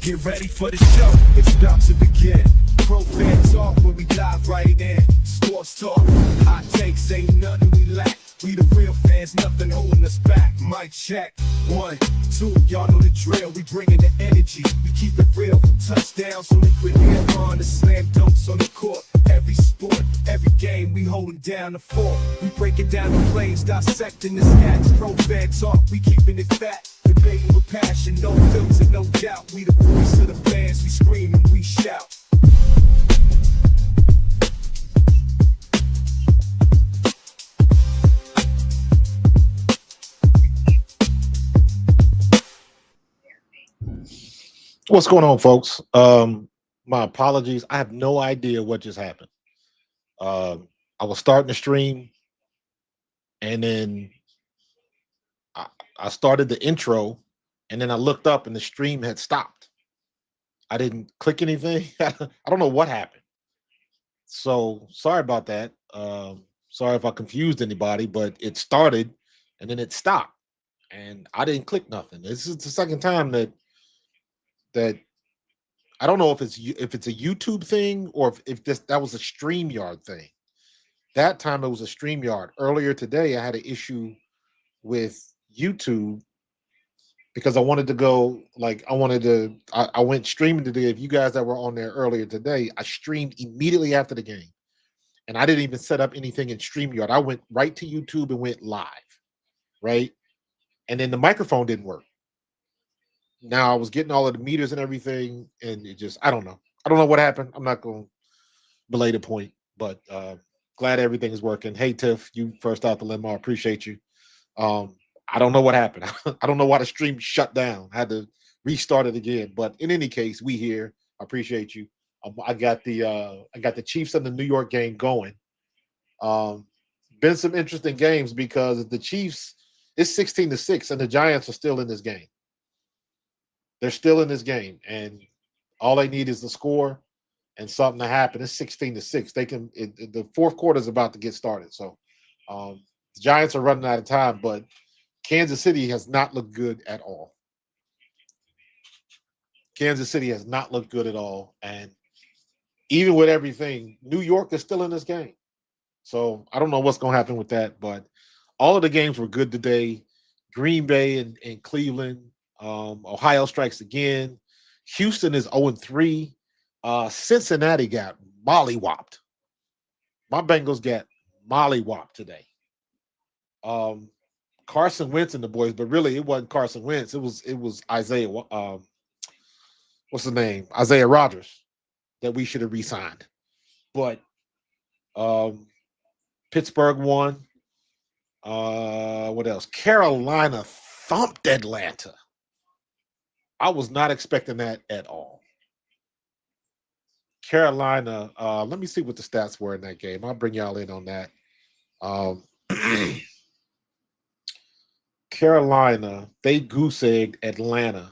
Get ready for the show, it's about to begin. Pro fan talk when we dive right in. Sports talk, hot takes, ain't nothing we lack. We the real fans, nothing holding us back. Mic check, 1, 2, y'all know the drill. We bringing the energy, we keep it real. From touchdowns to liquid air on the slam dunks on the court. Every sport, every game, we holding down the fort. We breaking down the plays, dissecting the stats. Pro fan talk, we keeping it fat. Debating with passion, no filter, no doubt. We the voice of the fans, we scream and we shout. What's going on, folks? My apologies. I have no idea what just happened. I was starting the stream, and then I started the intro, and then I looked up, and the stream had stopped. I didn't click anything. I don't know what happened. So sorry about that. Sorry if I confused anybody, but it started, and then it stopped, and I didn't click nothing. This is the second time that I don't know if it's a YouTube thing or if that was a StreamYard thing. That time it was a StreamYard. Earlier today, I had an issue with YouTube because I wanted to go I went streaming today. If you guys that were on there earlier today, I streamed immediately after the game, and I didn't even set up anything in StreamYard. I went right to YouTube and went live, right, and then the microphone didn't work. Now I was getting all of the meters and everything, and it just I don't know what happened. I'm not going to belay the point, but glad everything is working. Hey Tiff, you first out the limo. I appreciate you. I don't know what happened. I don't know why the stream shut down. I had to restart it again. But in any case, we here. I appreciate you. I got the Chiefs and the New York game going. Been some interesting games because the Chiefs, it's 16-6, and the Giants are still in this game. They're still in this game, and all they need is the score and something to happen. It's 16-6. They can. The fourth quarter is about to get started, so the Giants are running out of time. But Kansas City has not looked good at all. Kansas City has not looked good at all, and even with everything, New York is still in this game. So I don't know what's going to happen with that, but all of the games were good today. Green Bay and Cleveland. Ohio strikes again. Houston is 0-3. Cincinnati got mollywopped. My Bengals got mollywopped today. Carson Wentz and the boys, but really it wasn't Carson Wentz. It was Isaiah. What's the name? Isaiah Rodgers that we should have re-signed. But Pittsburgh won. What else? Carolina thumped Atlanta. I was not expecting that at all. Carolina, let me see what the stats were in that game. I'll bring y'all in on that. Carolina, they goose-egged Atlanta.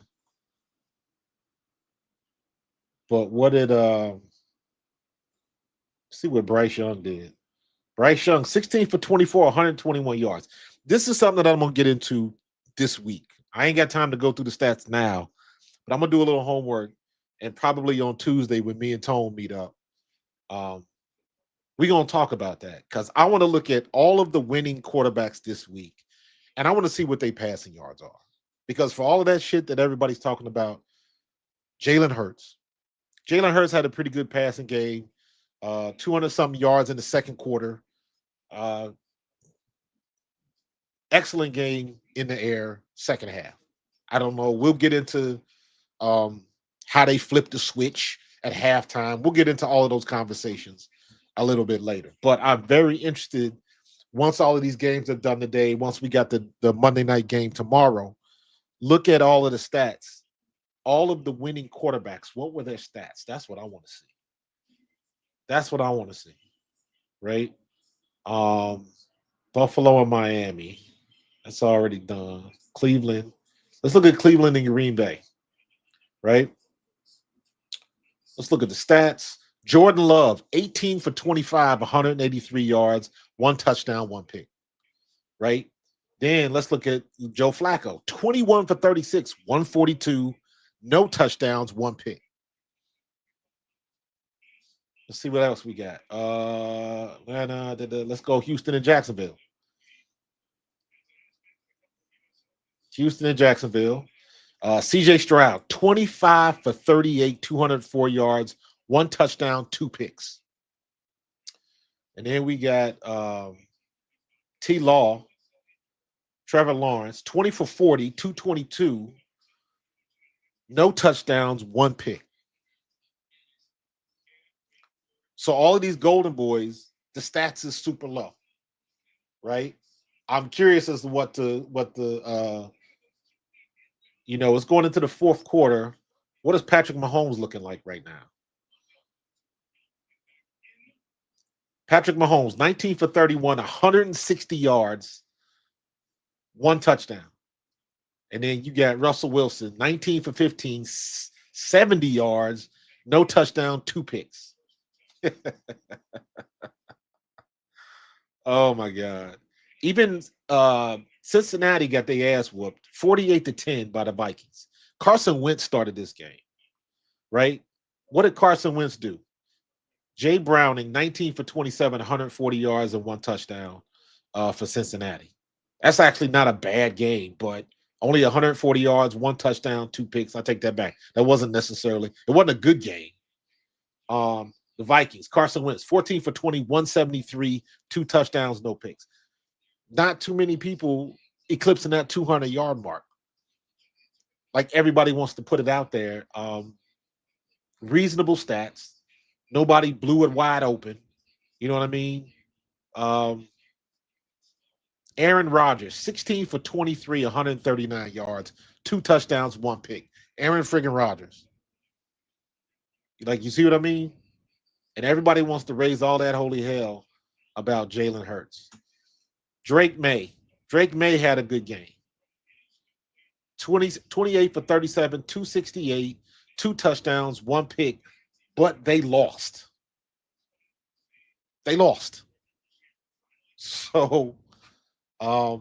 But what did see what Bryce Young did. Bryce Young, 16 for 24, 121 yards. This is something that I'm going to get into this week. I ain't got time to go through the stats now, but I'm going to do a little homework, and probably on Tuesday when me and Tone meet up, we're going to talk about that because I want to look at all of the winning quarterbacks this week, and I want to see what their passing yards are. Because for all of that shit that everybody's talking about, Jalen Hurts had a pretty good passing game, 200-something yards in the second quarter. Excellent game in the air, second half. I don't know. We'll get into how they flipped the switch at halftime. We'll get into all of those conversations a little bit later. But I'm very interested, once all of these games are done today, once we got the Monday night game tomorrow, look at all of the stats. All of the winning quarterbacks, what were their stats? That's what I want to see. That's what I want to see, right? Buffalo and Miami. That's already done. Cleveland. Let's look at Cleveland and Green Bay, right? Let's look at the stats. Jordan Love, 18 for 25, 183 yards, 1 touchdown, 1 pick, right? Then let's look at Joe Flacco, 21 for 36, 142, no touchdowns, one pick. Let's see what else we got. Let's go Houston and Jacksonville. Houston and Jacksonville. CJ Stroud, 25 for 38, 204 yards, one touchdown, two picks. And then we got T Law, Trevor Lawrence, 20 for 40, 222, no touchdowns, one pick. So all of these golden boys, the stats is super low, right? I'm curious as to it's going into the fourth quarter. What is Patrick Mahomes looking like right now? Patrick Mahomes, 19 for 31, 160 yards, one touchdown. And then you got Russell Wilson, 19 for 15, 70 yards, no touchdown, two picks. Oh my God. Even Cincinnati got their ass whooped 48-10 by the Vikings. Carson Wentz started this game, right? What did Carson Wentz do? Jay Browning, 19 for 27, 140 yards and one touchdown for Cincinnati. That's actually not a bad game, but only 140 yards, one touchdown, two picks. I take that back. It wasn't a good game. The Vikings, Carson Wentz, 14 for 20, 173, two touchdowns, no picks. Not too many people eclipsing that 200-yard mark. Like everybody wants to put it out there. Reasonable stats. Nobody blew it wide open. You know what I mean? Aaron Rodgers, 16 for 23, 139 yards, two touchdowns, one pick. Aaron friggin' Rodgers. Like, you see what I mean? And everybody wants to raise all that holy hell about Jalen Hurts. Drake May. Drake May had a good game. 28 for 37, 268, two touchdowns, one pick, but they lost. They lost. So, I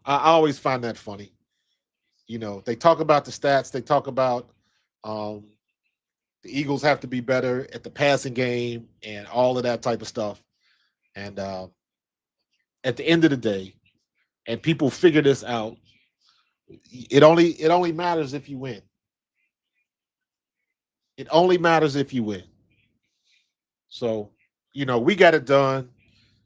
always find that funny. They talk about the stats. They talk about the Eagles have to be better at the passing game and all of that type of stuff. And at the end of the day, and people figure this out, it only matters if you win. It only matters if you win. So, we got it done.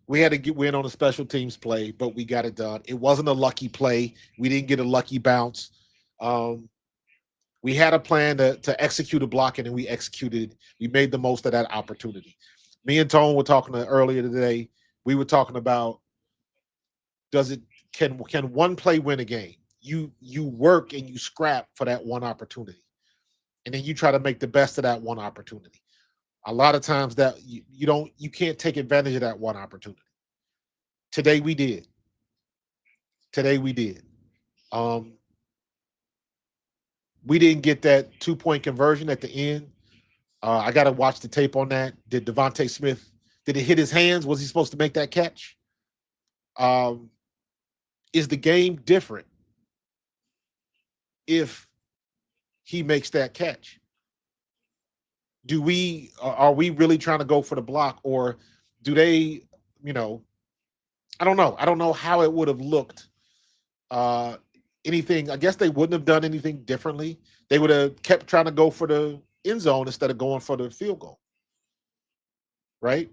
We had to win on a special teams play, but we got it done. It wasn't a lucky play. We didn't get a lucky bounce. We had a plan to execute a blocking, and we executed. We made the most of that opportunity. Me and Tone were talking earlier today. We were talking about can one play win a game? You work and you scrap for that one opportunity, and then you try to make the best of that one opportunity. A lot of times that you can't take advantage of that one opportunity. Today we did. Today we did. Um, we didn't get that 2-point conversion at the end. I got to watch the tape on that. Did Devontae Smith? Did it hit his hands? Was he supposed to make that catch? Is the game different if he makes that catch? Are we really trying to go for the block, or do they? I don't know. I don't know how it would have looked. Anything? I guess they wouldn't have done anything differently. They would have kept trying to go for the end zone instead of going for the field goal, right?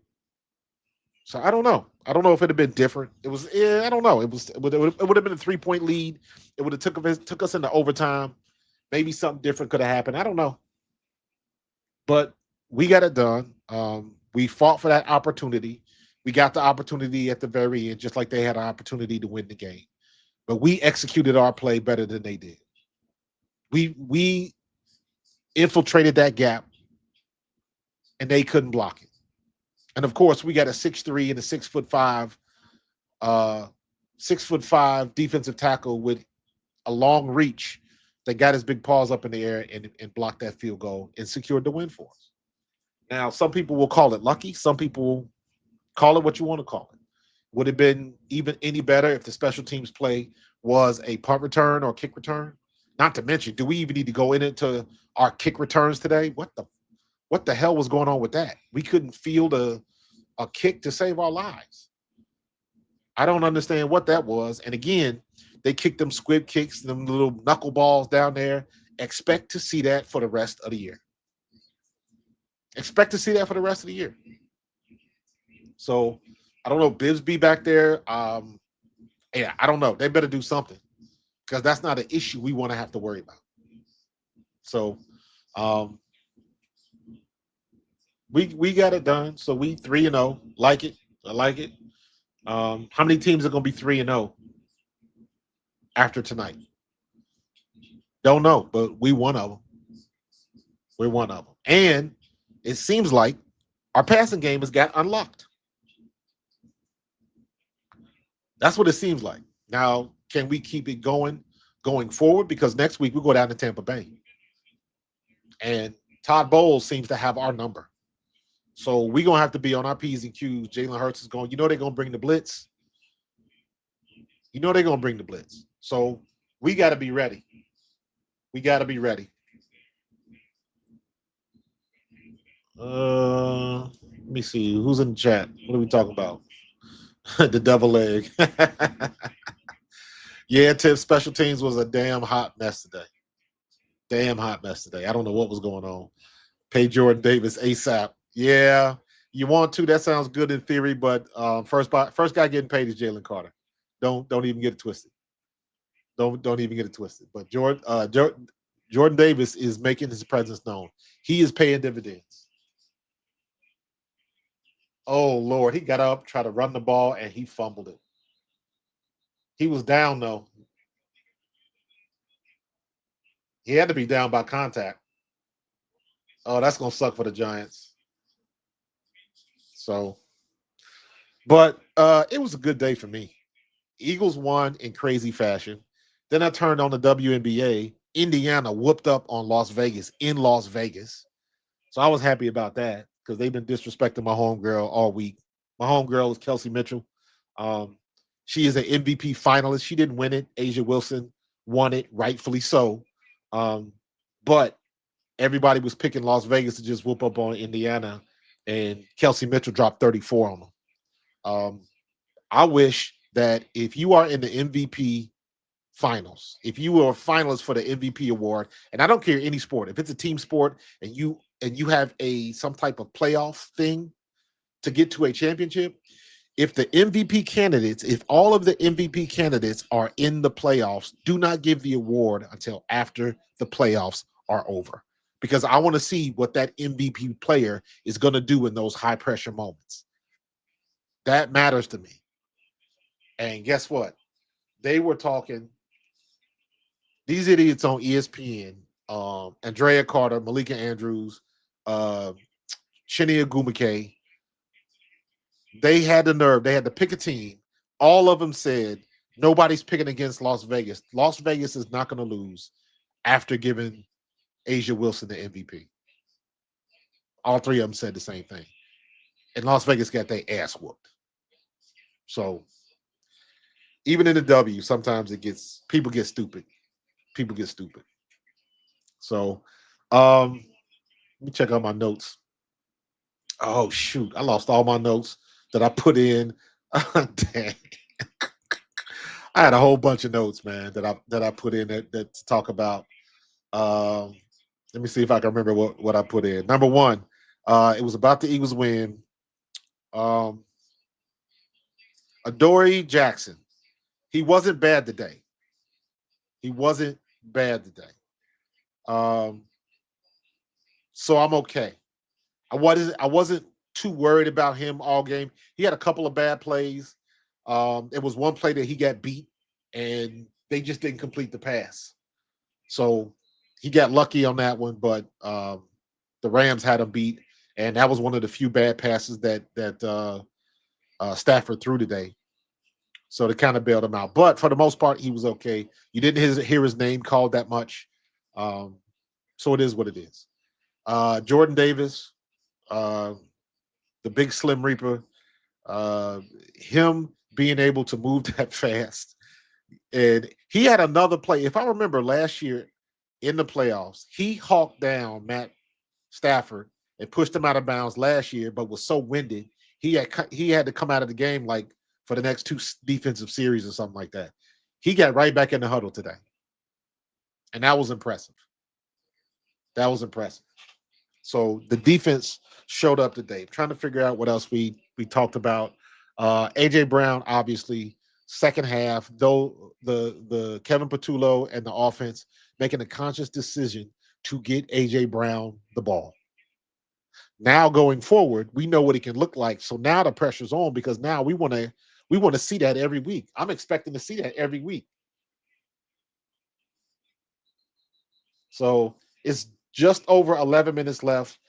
So I don't know. I don't know if it'd have been different. It was. I don't know. It would have been a 3-point lead. It would have took us into overtime. Maybe something different could have happened. I don't know. But we got it done. We fought for that opportunity. We got the opportunity at the very end, just like they had an opportunity to win the game. But we executed our play better than they did. We infiltrated that gap, and they couldn't block it. And of course, we got a 6'3" and a 6'5", 6'5" defensive tackle with a long reach that got his big paws up in the air and blocked that field goal and secured the win for us. Now, some people will call it lucky. Some people call it what you want to call it. Would it have been even any better if the special teams play was a punt return or kick return? Not to mention, do we even need to go into our kick returns today? What the hell was going on with that? We couldn't field a kick to save our lives. I don't understand what that was. And again, they kicked them squib kicks, them little knuckleballs down there. Expect to see that for the rest of the year. Expect to see that for the rest of the year. So I don't know. Bibbs be back there. Yeah, I don't know. They better do something because that's not an issue we want to have to worry about. So um, we got it done. So we 3-0. Like it. I like it. How many teams are going to be 3-0 after tonight? Don't know, but we one of them. We're one of them. And it seems like our passing game has got unlocked. That's what it seems like. Now, can we keep it going forward? Because next week we go down to Tampa Bay. And Todd Bowles seems to have our number. So we're going to have to be on our P's and Q's. Jalen Hurts is going, they're going to bring the blitz. They're going to bring the blitz. So we got to be ready. We got to be ready. Let me see. Who's in the chat? What are we talking about? The double leg. Yeah, Tip, special teams was a damn hot mess today. Damn hot mess today. I don't know what was going on. Pay Jordan Davis ASAP. Yeah, you want to. That sounds good in theory, but first guy getting paid is Jalen Carter. Don't even get it twisted. Don't even get it twisted. But Jordan Davis is making his presence known. He is paying dividends. Oh Lord, he got up, tried to run the ball, and he fumbled it. He was down though. He had to be down by contact. Oh, that's gonna suck for the Giants. So, but it was a good day for me. Eagles won in crazy fashion. Then I turned on the WNBA. Indiana whooped up on Las Vegas in Las Vegas. So I was happy about that because they've been disrespecting my homegirl all week. My homegirl is Kelsey Mitchell. Um, she is an MVP finalist. She didn't win it. Asia Wilson won it, rightfully so. But everybody was picking Las Vegas to just whoop up on Indiana, and Kelsey Mitchell dropped 34 on them. I wish that if you are in the MVP finals, if you are a finalist for the MVP award, and I don't care any sport, if it's a team sport and you have some type of playoff thing to get to a championship, if the MVP candidates, if all of the MVP candidates are in the playoffs, do not give the award until after the playoffs are over. Because I want to see what that MVP player is going to do in those high pressure moments. That matters to me. And guess what? They were talking, these idiots on ESPN, Andrea Carter, Malika Andrews, Chinia Gumake, they had the nerve. They had to pick a team. All of them said, nobody's picking against Las Vegas. Las Vegas is not going to lose after giving Asia Wilson the MVP. All three of them said the same thing. And Las Vegas got their ass whooped. So even in the W, sometimes people get stupid. People get stupid. So let me check out my notes. Oh shoot, I lost all my notes that I put in. Dang. I had a whole bunch of notes, man, that I put in that to talk about. Um, let me see if I can remember what I put in. Number one, it was about the Eagles win. Um, Adoree Jackson, he wasn't bad today. He wasn't bad today. Um, so I'm okay. I wasn't too worried about him all game. He had a couple of bad plays. It was one play that he got beat, and they just didn't complete the pass. So he got lucky on that one, but the Rams had him beat, and that was one of the few bad passes that Stafford threw today. So they kind of bailed him out. But for the most part, he was okay. You didn't hear his name called that much. Um, so it is what it is. Jordan Davis, uh, the big Slim Reaper, him being able to move that fast. And he had another play. If I remember last year, in the playoffs. He hawked down Matt Stafford and pushed him out of bounds last year, but was so winded he had to come out of the game like for the next two defensive series or something like that. He got right back in the huddle today, and that was impressive. That was impressive. So the defense showed up today. Trying to figure out what else we talked about. AJ Brown, obviously, second half, though the Kevin Patullo and the offense making a conscious decision to get AJ Brown the ball. Now going forward, we know what he can look like. So now the pressure's on because now we want to see that every week. I'm expecting to see that every week. So it's just over 11 minutes left.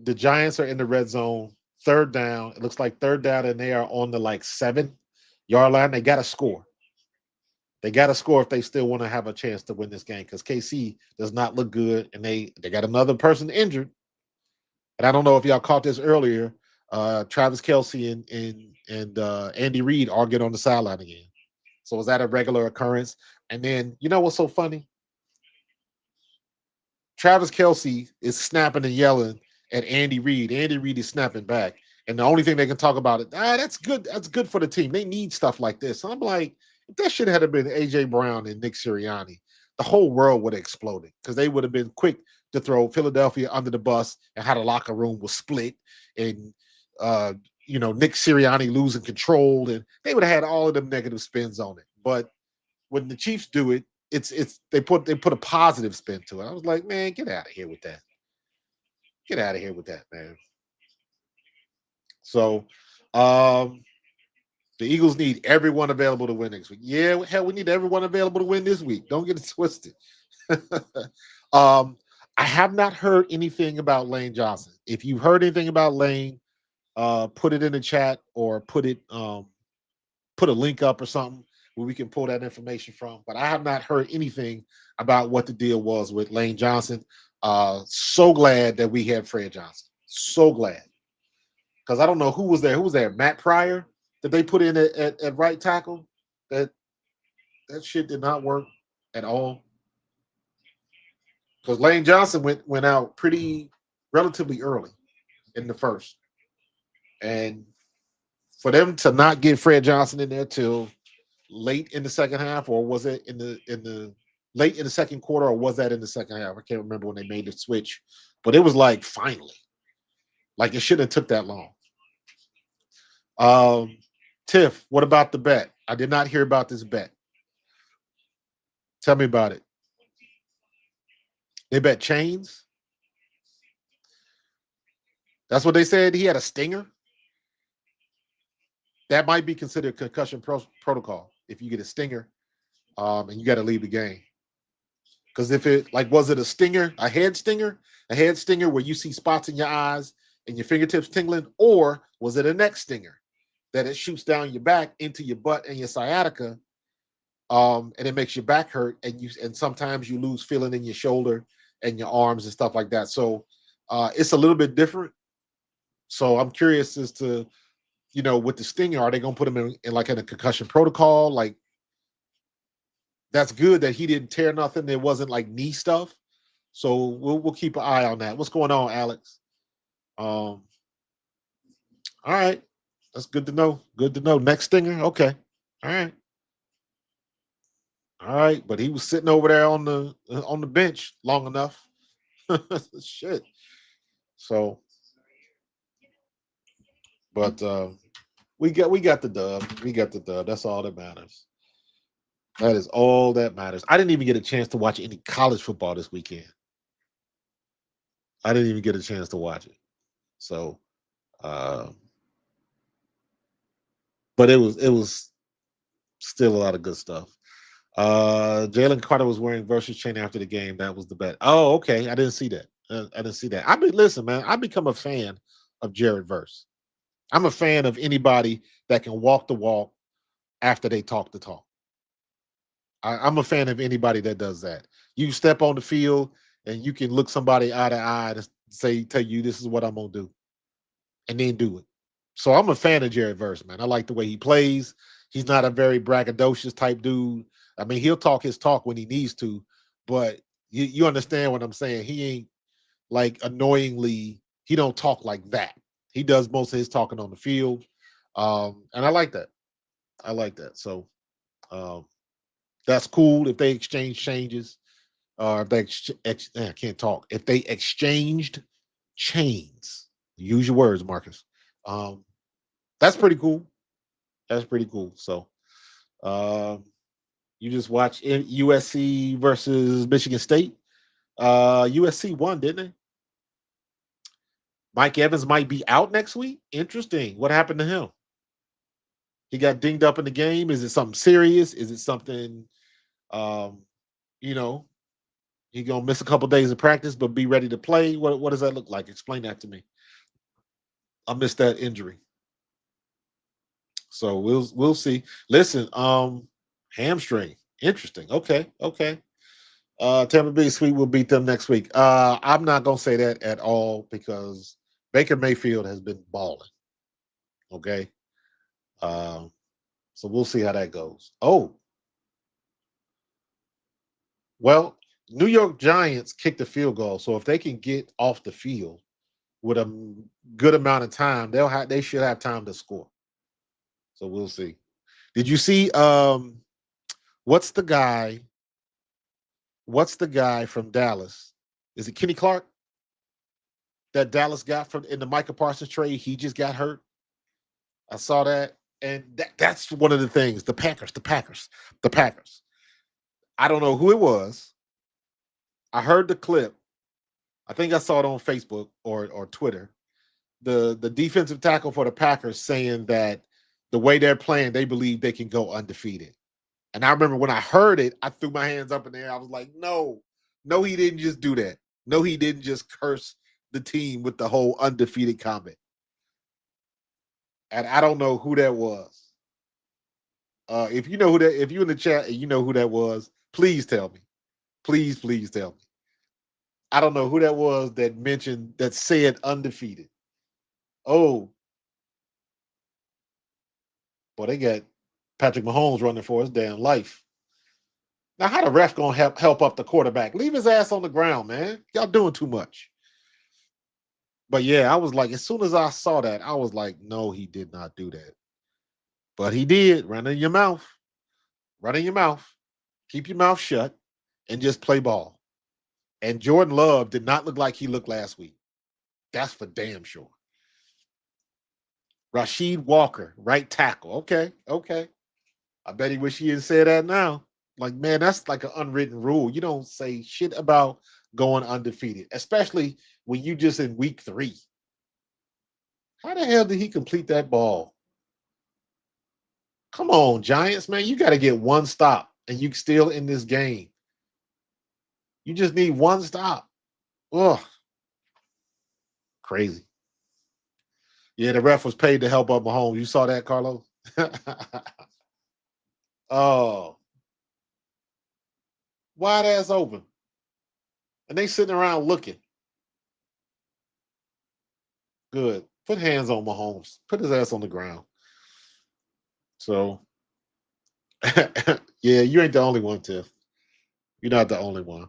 The Giants are in the red zone, third down. It looks like third down, and they are on the like 7-yard line. They got to score. They got to score if they still want to have a chance to win this game because KC does not look good, and they got another person injured. And I don't know if y'all caught this earlier. Travis Kelsey and Andy Reid argued on the sideline again. So was that a regular occurrence? And then you know what's so funny? Travis Kelsey is snapping and yelling at Andy Reid. Andy Reid is snapping back. And the only thing they can talk about is, that's good. That's good for the team. They need stuff like this. And I'm like, if that shit had been AJ Brown and Nick Sirianni, the whole world would have exploded because they would have been quick to throw Philadelphia under the bus and how the locker room was split and uh, Nick Sirianni losing control, and they would have had all of them negative spins on it. But when the Chiefs do it, it's they put a positive spin to it. I was like, man, get out of here with that. Get out of here with that, man. So, um, the Eagles need everyone available to win next week. Yeah, hell, we need everyone available to win this week. Don't get it twisted. um, I have not heard anything about Lane Johnson. If you've heard anything about Lane, put it in the chat or put a link up or something where we can pull that information from. But I have not heard anything about what the deal was with Lane Johnson. So glad that we had Fred Johnson. So glad. Because I don't know who was there. Who was there? Matt Pryor that they put in at right tackle. That shit did not work at all. Because Lane Johnson went out pretty relatively early in the first. And for them to not get Fred Johnson in there till late in the second half, or was it in the late in the second quarter, or was that in the second half? I can't remember when they made the switch, but it was like finally, like it shouldn't have took that long. Tiff, what about the bet? I did not hear about this bet. Tell me about it. They bet chains. That's what they said. He had a stinger. That might be considered concussion protocol if you get a stinger, and you got to leave the game. Because if it was it a stinger, a head stinger where you see spots in your eyes and your fingertips tingling, or was it a neck stinger that it shoots down your back into your butt and your sciatica, and it makes your back hurt, and sometimes you lose feeling in your shoulder and your arms and stuff like that. So it's a little bit different. So I'm curious as to, with the stinger, are they going to put him in a concussion protocol? Like, that's good that he didn't tear nothing. There wasn't like knee stuff. So we'll keep an eye on that. What's going on, Alex? All right. That's good to know. Good to know. Next stinger. Okay. All right. All right. But he was sitting over there on the bench long enough. Shit. So, but we got the dub. We got the dub. That's all that matters. That is all that matters. I didn't even get a chance to watch any college football this weekend. I didn't even get a chance to watch it. So, uh, but it was still a lot of good stuff. Jalen Carter was wearing Versus chain after the game. That was the bet. Oh, okay. I didn't see that. I didn't see that. Listen, man. I become a fan of Jared Verse. I'm a fan of anybody that can walk the walk after they talk the talk. I'm a fan of anybody that does that. You step on the field and you can look somebody eye to eye and tell you this is what I'm gonna do, and then do it. So I'm a fan of Jared Verse, man. I like the way he plays. He's not a very braggadocious type dude. I mean, he'll talk his talk when he needs to, but You understand what I'm saying? He ain't like annoyingly. He don't talk like that. He does most of his talking on the field, and I like that. I like that. So um, that's cool if they exchange changes, or if they I can't talk. If they exchanged chains, use your words, Marcus. Um, that's pretty cool. That's pretty cool. So um, you just watch USC versus Michigan State. USC won, didn't they? Mike Evans might be out next week. Interesting. What happened to him? He got dinged up in the game. Is it something serious? Is it something? Um, you know, he gonna miss a couple days of practice, but be ready to play. What does that look like? Explain that to me. I missed that injury, so we'll see. Listen, hamstring. Interesting. Okay, okay. Tampa Bay Sweet will beat them next week. I'm not gonna say that at all because Baker Mayfield has been balling. Okay, um, so we'll see how that goes. Oh, well, New York Giants kicked the field goal, so if they can get off the field with a good amount of time, they should have time to score. So we'll see. Did you see what's the guy? What's the guy from Dallas? Is it Kenny Clark that Dallas got from in the Micah Parsons trade? He just got hurt. I saw that, and that's one of the things. The Packers. I don't know who it was. I heard the clip. I think I saw it on Facebook or Twitter. The defensive tackle for the Packers saying that the way they're playing, they believe they can go undefeated. And I remember when I heard it, I threw my hands up in the air. I was like, no, no, he didn't just do that. No, he didn't just curse the team with the whole undefeated comment. And I don't know who that was. If you know who that, if you in the chat and you know who that was, please tell me. Please, please tell me. I don't know who that was that mentioned that said undefeated. Oh, boy, they got Patrick Mahomes running for his damn life. Now, how the ref gonna help up the quarterback? Leave his ass on the ground, man. Y'all doing too much. But yeah, I was like, as soon as I saw that, I was like, no, he did not do that. But he did. Run in your mouth. Run in your mouth. Keep your mouth shut and just play ball. And Jordan Love did not look like he looked last week. That's for damn sure. Rashid Walker, right tackle. Okay, okay. I bet he wish he had said that now. Like, man, that's like an unwritten rule. You don't say shit about going undefeated, especially when you just in week 3. How the hell did he complete that ball? Come on, Giants, man. You got to get one stop and you still in this game. You just need one stop. Ugh, crazy. Yeah, the ref was paid to help up Mahomes. You saw that, Carlos? Oh, wide ass open. And they sitting around looking. Good. Put hands on Mahomes. Put his ass on the ground. So, yeah, you ain't the only one, Tiff. You're not the only one.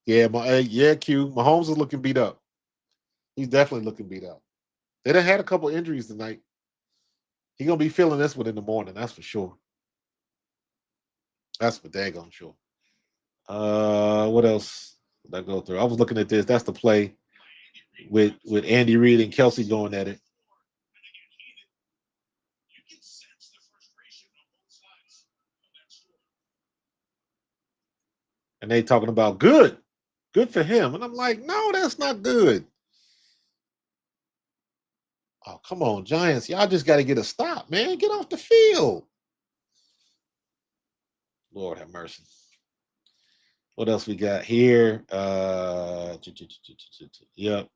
Yeah, yeah, Q. Mahomes is looking beat up. He's definitely looking beat up. They done had a couple injuries tonight. He gonna be feeling this one in the morning. That's for sure. That's for daggone sure. What else did I go through? I was looking at this. That's the play with Andy Reid and Kelsey going at it, and they talking about good for him, and I'm like, no, that's not good. Oh, come on, Giants, y'all just got to get a stop, man. Get off the field. Lord have mercy. What else we got here? Yep.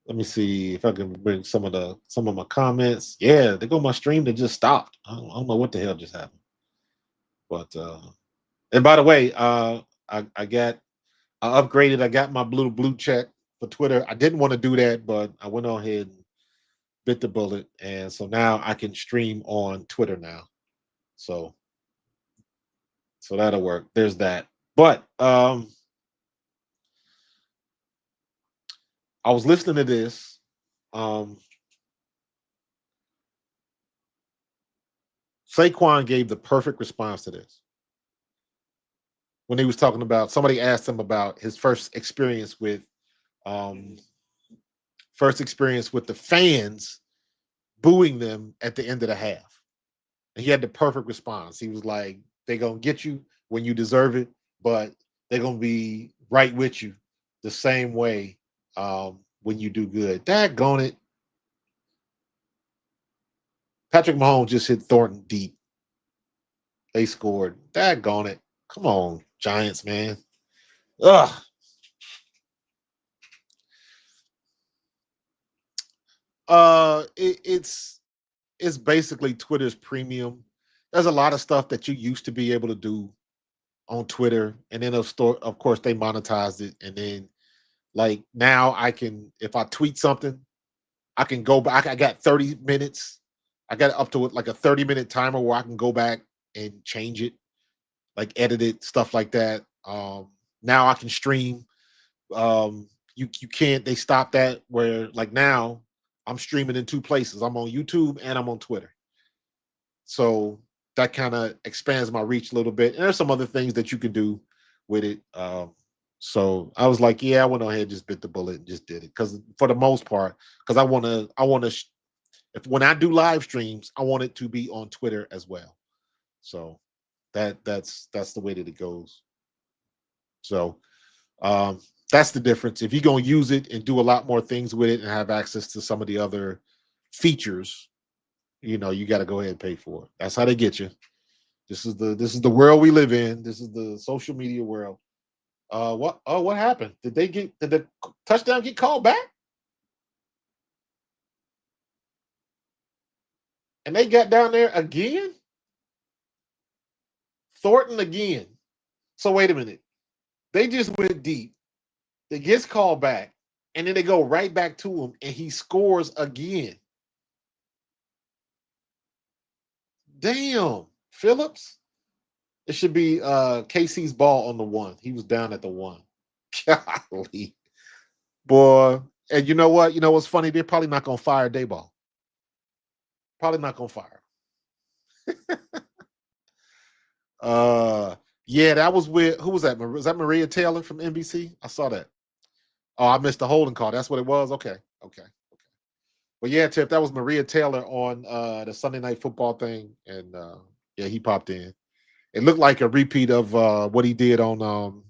Let me see if I can bring some of my comments. Yeah, they go my stream that just stopped. I don't know what the hell just happened. But and by the way, I got I upgraded. I got my blue check for Twitter. I didn't want to do that, but I went on ahead and bit the bullet, and so now I can stream on Twitter now. So So that'll work. There's that. But I was listening to this. Um, Saquon gave the perfect response to this when he was talking about somebody asked him about his um, first experience with the fans booing them at the end of the half. And he had the perfect response. He was like, "They're gonna get you when you deserve it, but they're gonna be right with you the same way when you do good." Daggone it. Patrick Mahomes just hit Thornton deep. They scored. Daggone it. Come on, Giants, man. Ugh. It's basically Twitter's premium. There's a lot of stuff that you used to be able to do on Twitter, and then of course they monetized it, and then like now I can, if I tweet something, I can go back. I got 30 minutes. I got up to it like a 30-minute timer where I can go back and change it, like edit it, stuff like that. Now I can stream. You can't. They stopped that where like now I'm streaming in two places. I'm on YouTube and I'm on Twitter. So that kind of expands my reach a little bit. And there's some other things that you can do with it. So I was like, yeah, I went ahead, just bit the bullet and just did it because for the most part, because if when I do live streams, I want it to be on Twitter as well. So that's the way that it goes. So um, that's the difference. If you're gonna use it and do a lot more things with it and have access to some of the other features, you got to go ahead and pay for it. That's how they get you. This is the world we live in. This is the social media world. What happened? Did the touchdown get called back? And they got down there again? Thornton again. So wait a minute. They just went deep. It gets called back, and then they go right back to him, and he scores again. Damn, Phillips. It should be KC's ball on the one. He was down at the one. Golly. Boy. And you know what? You know what's funny? They're probably not gonna fire Dayball. Probably not gonna fire. Yeah, that was with who was that? Was that Maria Taylor from NBC? I saw that. Oh, I missed the holding call. That's what it was. Okay, okay. But yeah, Tip, that was Maria Taylor on the Sunday Night Football thing, and yeah, he popped in. It looked like a repeat of what he did on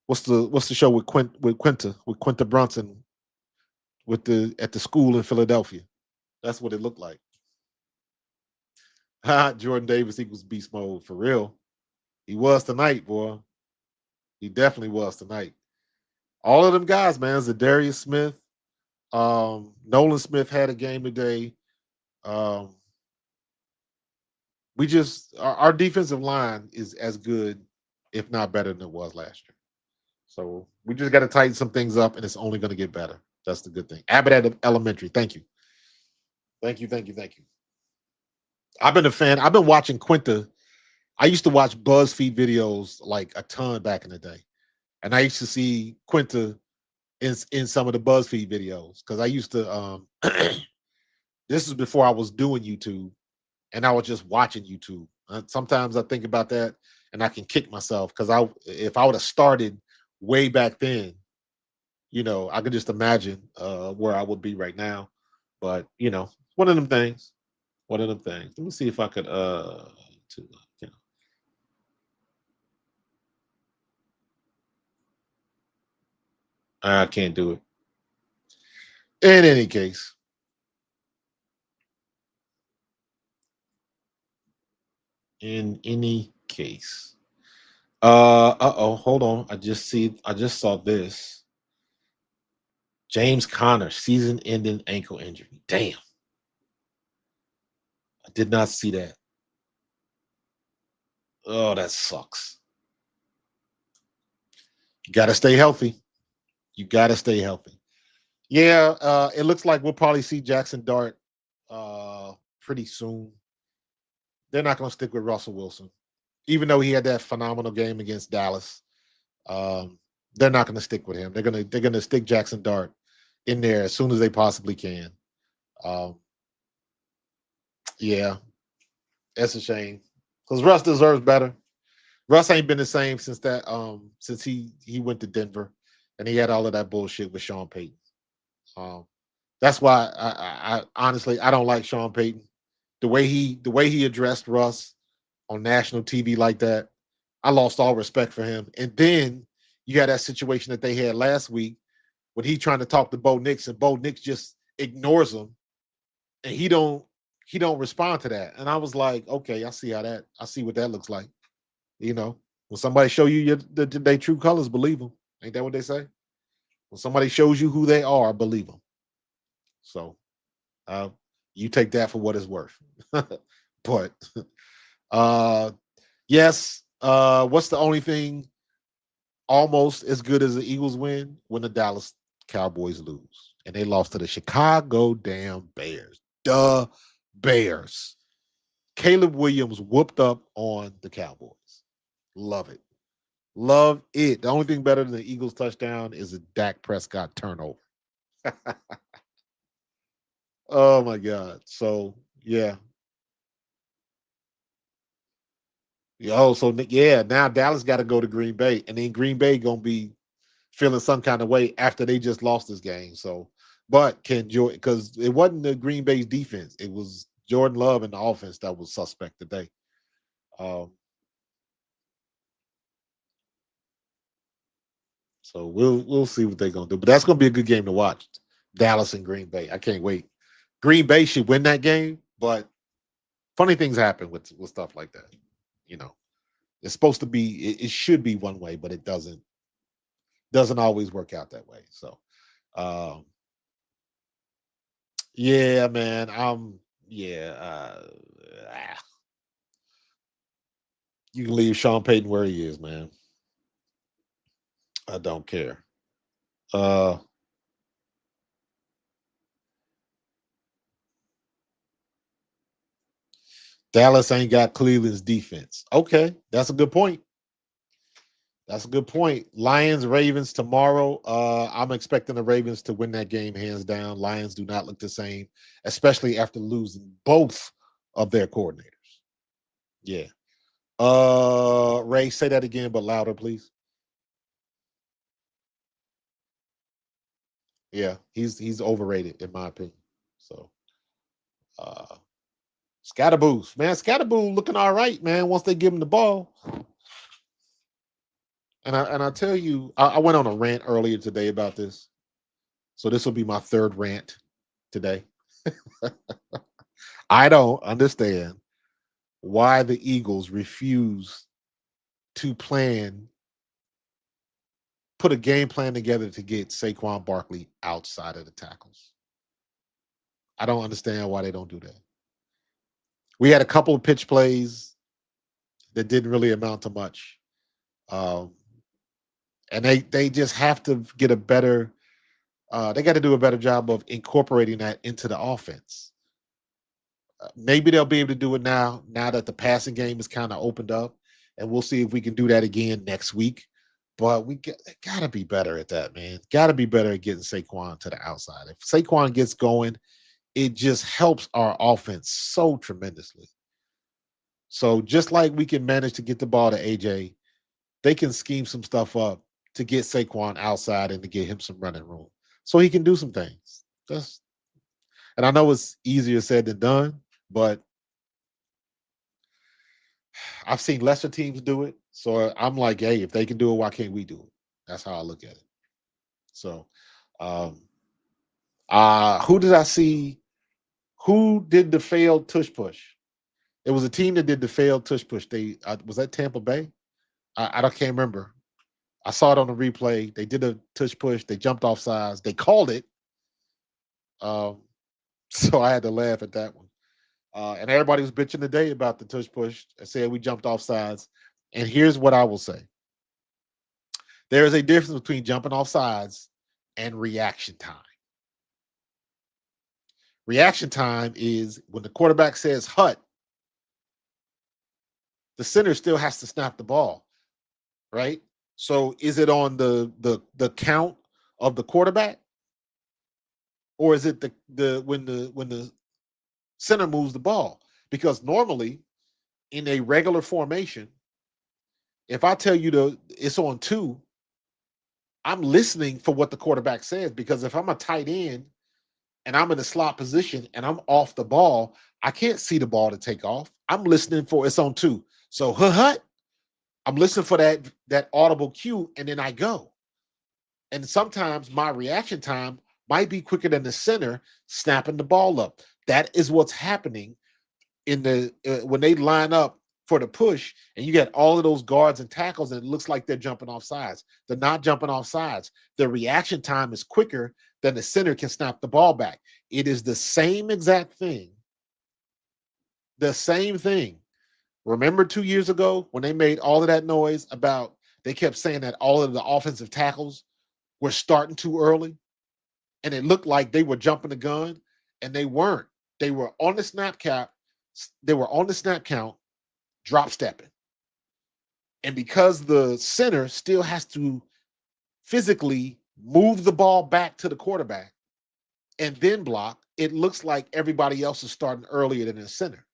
what's the show with Quinta Brunson with the at the school in Philadelphia. That's what it looked like. Jordan Davis equals beast mode for real. He was tonight, boy. He definitely was tonight. All of them guys, man. Zadarius Smith, Nolan Smith had a game today. Um, our defensive line is as good, if not better than it was last year. So we just got to tighten some things up, and it's only going to get better. That's the good thing. Abbott at Elementary. Thank you. Thank you. Thank you. Thank you. I've been a fan. I've been watching Quinta. I used to watch BuzzFeed videos like a ton back in the day. And I used to see Quinta in some of the BuzzFeed videos because I used to this is before I was doing YouTube and I was just watching YouTube. Sometimes I think about that and I can kick myself because if I would have started way back then, I could just imagine where I would be right now. But one of them things. One of them things. Let me see if I could you know I can't do it. In any case. In any case. Uh-oh, hold on. I just saw this. James Conner, season-ending ankle injury. Damn. I did not see that. Oh, that sucks. You gotta stay healthy. You gotta stay healthy. Yeah, it looks like we'll probably see Jackson Dart pretty soon. They're not gonna stick with Russell Wilson. even though he had that phenomenal game against Dallas. Um, they're not going to stick with him. They're gonna stick Jackson Dart in there as soon as they possibly can. Um, yeah, that's a shame because Russ deserves better. Russ ain't been the same since that since he went to Denver and he had all of that bullshit with Sean Payton. Um, that's why I honestly I don't like Sean Payton. The way he addressed Russ on national TV like that, I lost all respect for him. And then you had that situation that they had last week when he trying to talk to Bo Nix and Bo Nix just ignores him and he don't respond to that. And I was like, okay, I see what that looks like. You know, when somebody show you their true colors, believe them. Ain't that what they say? When somebody shows you who they are, believe them. So uh, you take that for what it's worth. But uh, yes, what's the only thing almost as good as the Eagles win? When the Dallas Cowboys lose and they lost to the Chicago damn Bears. Duh, Bears. Caleb Williams whooped up on the Cowboys. Love it. Love it. The only thing better than the Eagles touchdown is a Dak Prescott turnover. Oh my God. So yeah. Yeah, now Dallas got to go to Green Bay. And then Green Bay gonna be feeling some kind of way after they just lost this game. So but can Jordan because it wasn't the Green Bay's defense, it was Jordan Love and the offense that was suspect today. Um, so we'll see what they're gonna do. But that's gonna be a good game to watch. Dallas and Green Bay. I can't wait. Green Bay should win that game, but funny things happen with stuff like that. You know, it's supposed to be it should be one way, but it doesn't always work out that way. So um yeah, man. Yeah, you can leave Sean Payton where he is, man. I don't care. Uh Dallas ain't got Cleveland's defense. Okay, that's a good point. That's a good point. Lions, Ravens tomorrow. I'm expecting the Ravens to win that game hands down. Lions do not look the same, especially after losing both of their coordinators. Yeah. Ray, say that again, but louder, please. Yeah, he's overrated in my opinion. So uh Scatterboo, man, Scatterboo looking all right, man. Once they give him the ball, and I tell you, I went on a rant earlier today about this. So this will be my third rant today. I don't understand why the Eagles refuse to put a game plan together to get Saquon Barkley outside of the tackles. I don't understand why they don't do that. We had a couple of pitch plays that didn't really amount to much. Um, and they just have to get a better they got to do a better job of incorporating that into the offense. Maybe they'll be able to do it now that the passing game is kind of opened up, and we'll see if we can do that again next week. But got to be better at that, man. Got to be better at getting Saquon to the outside. If Saquon gets going, it just helps our offense so tremendously. So just like we can manage to get the ball to AJ, they can scheme some stuff up to get Saquon outside and to get him some running room so he can do some things. That's and I know it's easier said than done, but I've seen lesser teams do it. So I'm like, hey, if they can do it, why can't we do it? That's how I look at it. So um who did I see? Who did the failed tush push? It was a team that did the failed tush push. They was that Tampa Bay? I don't can't remember. I saw it on the replay. They did a tush push. They jumped off sides. They called it. Um, so I had to laugh at that one. And everybody was bitching today about the tush push and said we jumped off sides. And here's what I will say: there is a difference between jumping off sides and reaction time. Reaction time is when the quarterback says "hut," the center still has to snap the ball, right? So is it on the count of the quarterback, or is it the when the center moves the ball? Because normally in a regular formation, if I tell you it's on two, I'm listening for what the quarterback says, because if I'm a tight end and I'm in a slot position and I'm off the ball, I can't see the ball to take off. I'm listening for it's on two. So hut, I'm listening for that audible cue, and then I go. And sometimes my reaction time might be quicker than the center snapping the ball up. That is what's happening in the when they line up for the push, and you get all of those guards and tackles, and it looks like they're jumping off sides. They're not jumping off sides. The reaction time is quicker than the center can snap the ball back. It is the same exact thing. The same thing. Remember 2 years ago when they made all of that noise about, they kept saying that all of the offensive tackles were starting too early, and it looked like they were jumping the gun, and they weren't. They were on the snap cap. They were on the snap count, drop stepping. And because the center still has to physically move the ball back to the quarterback and then block, it looks like everybody else is starting earlier than the center.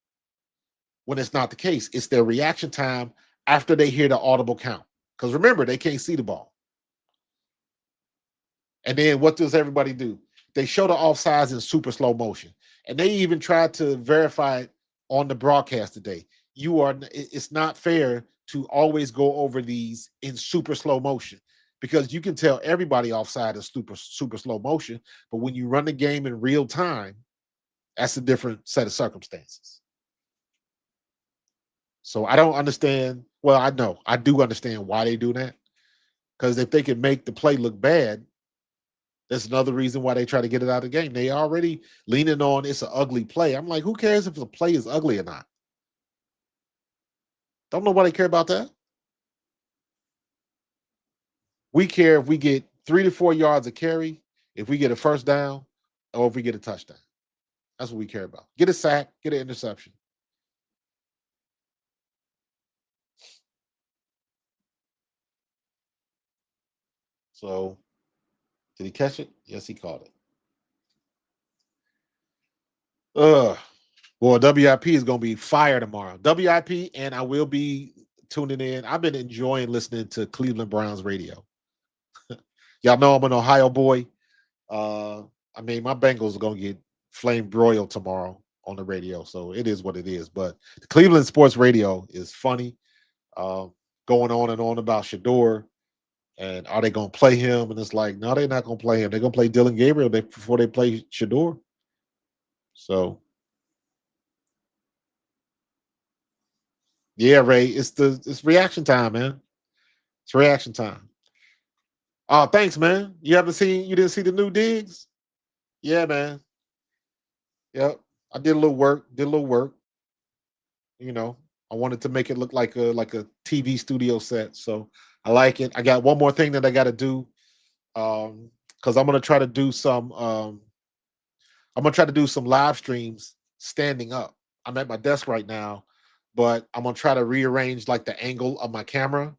When it's not the case, it's their reaction time after they hear the audible count. Because remember, they can't see the ball. And then what does everybody do? They show the offsides in super slow motion. And they even tried to verify it on the broadcast today. It's not fair to always go over these in super slow motion, because you can tell everybody offside is super slow motion. But when you run the game in real time, that's a different set of circumstances. So I don't understand. Well, I know I do understand why they do that, because if they can make the play look bad, that's another reason why they try to get it out of the game. They already leaning on it's an ugly play. I'm like, who cares if the play is ugly or not? Don't nobody care about that. We care if we get 3 to 4 yards of carry, if we get a first down, or if we get a touchdown. That's what we care about. Get a sack, get an interception. So, did he catch it? Yes, he caught it. Ugh. Boy, WIP is going to be fire tomorrow. WIP, and I will be tuning in. I've been enjoying listening to Cleveland Browns radio. Y'all know I'm an Ohio boy. Uh, I mean, my Bengals are going to get flame broiled tomorrow on the radio, so it is what it is. But the Cleveland sports radio is funny, uh, going on and on about Shador, and are they going to play him? And it's like, no, they're not going to play him. They're going to play Dylan Gabriel before they play Shador. So yeah, Ray, it's reaction time, man. It's reaction time. Oh, thanks, man. You didn't see the new digs? Yeah, man. Yep. I did a little work, you know. I wanted to make it look like a TV studio set. So I like it. I got one more thing that I gotta do. Because I'm gonna try to do some live streams standing up. I'm at my desk right now, but I'm gonna try to rearrange like the angle of my camera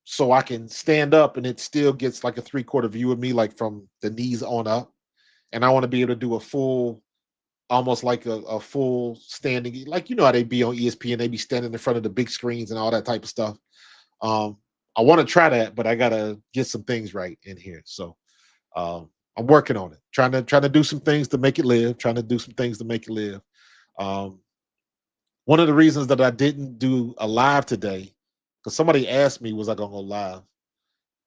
so I can stand up and it still gets like a 3/4 view of me, like from the knees on up. And I want to be able to do a full, almost like a full standing, like you know how they be on ESPN, they be standing in front of the big screens and all that type of stuff. Um, I want to try that, but I gotta get some things right in here. So I'm working on it, trying to do some things to make it live, trying to do some things to make it live. Um, One of the reasons that I didn't do a live today, because somebody asked me, was I gonna go live?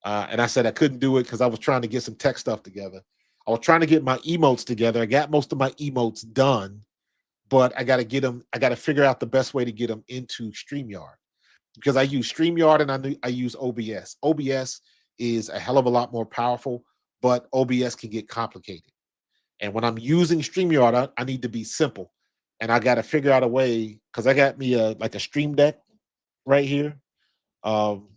And I said I couldn't do it because I was trying to get some tech stuff together. I was trying to get my emotes together. I got most of my emotes done, but I got to get them. I got to figure out the best way to get them into StreamYard, because I use StreamYard and I use OBS. OBS is a hell of a lot more powerful, but OBS can get complicated. And when I'm using StreamYard, I need to be simple, and I got to figure out a way, because I got me a Stream Deck right here. Um,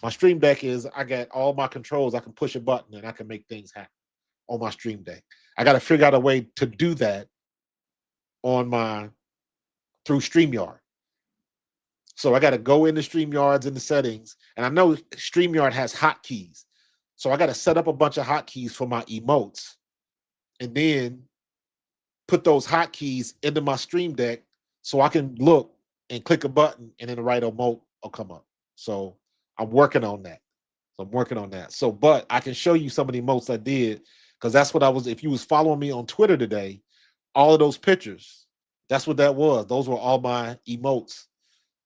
my Stream Deck is, I got all my controls. I can push a button and I can make things happen on my Stream Deck. I got to figure out a way to do that on my through StreamYard. So I got to go into StreamYards in the settings, and I know StreamYard has hotkeys. So I got to set up a bunch of hotkeys for my emotes, and then put those hotkeys into my Stream Deck so I can look and click a button, and then the right emote will come up. So I'm working on that. So I'm working on that. So, but I can show you some of the emotes I did because that's what I was. If you was following me on Twitter today, all of those pictures, that's what that was. Those were all my emotes.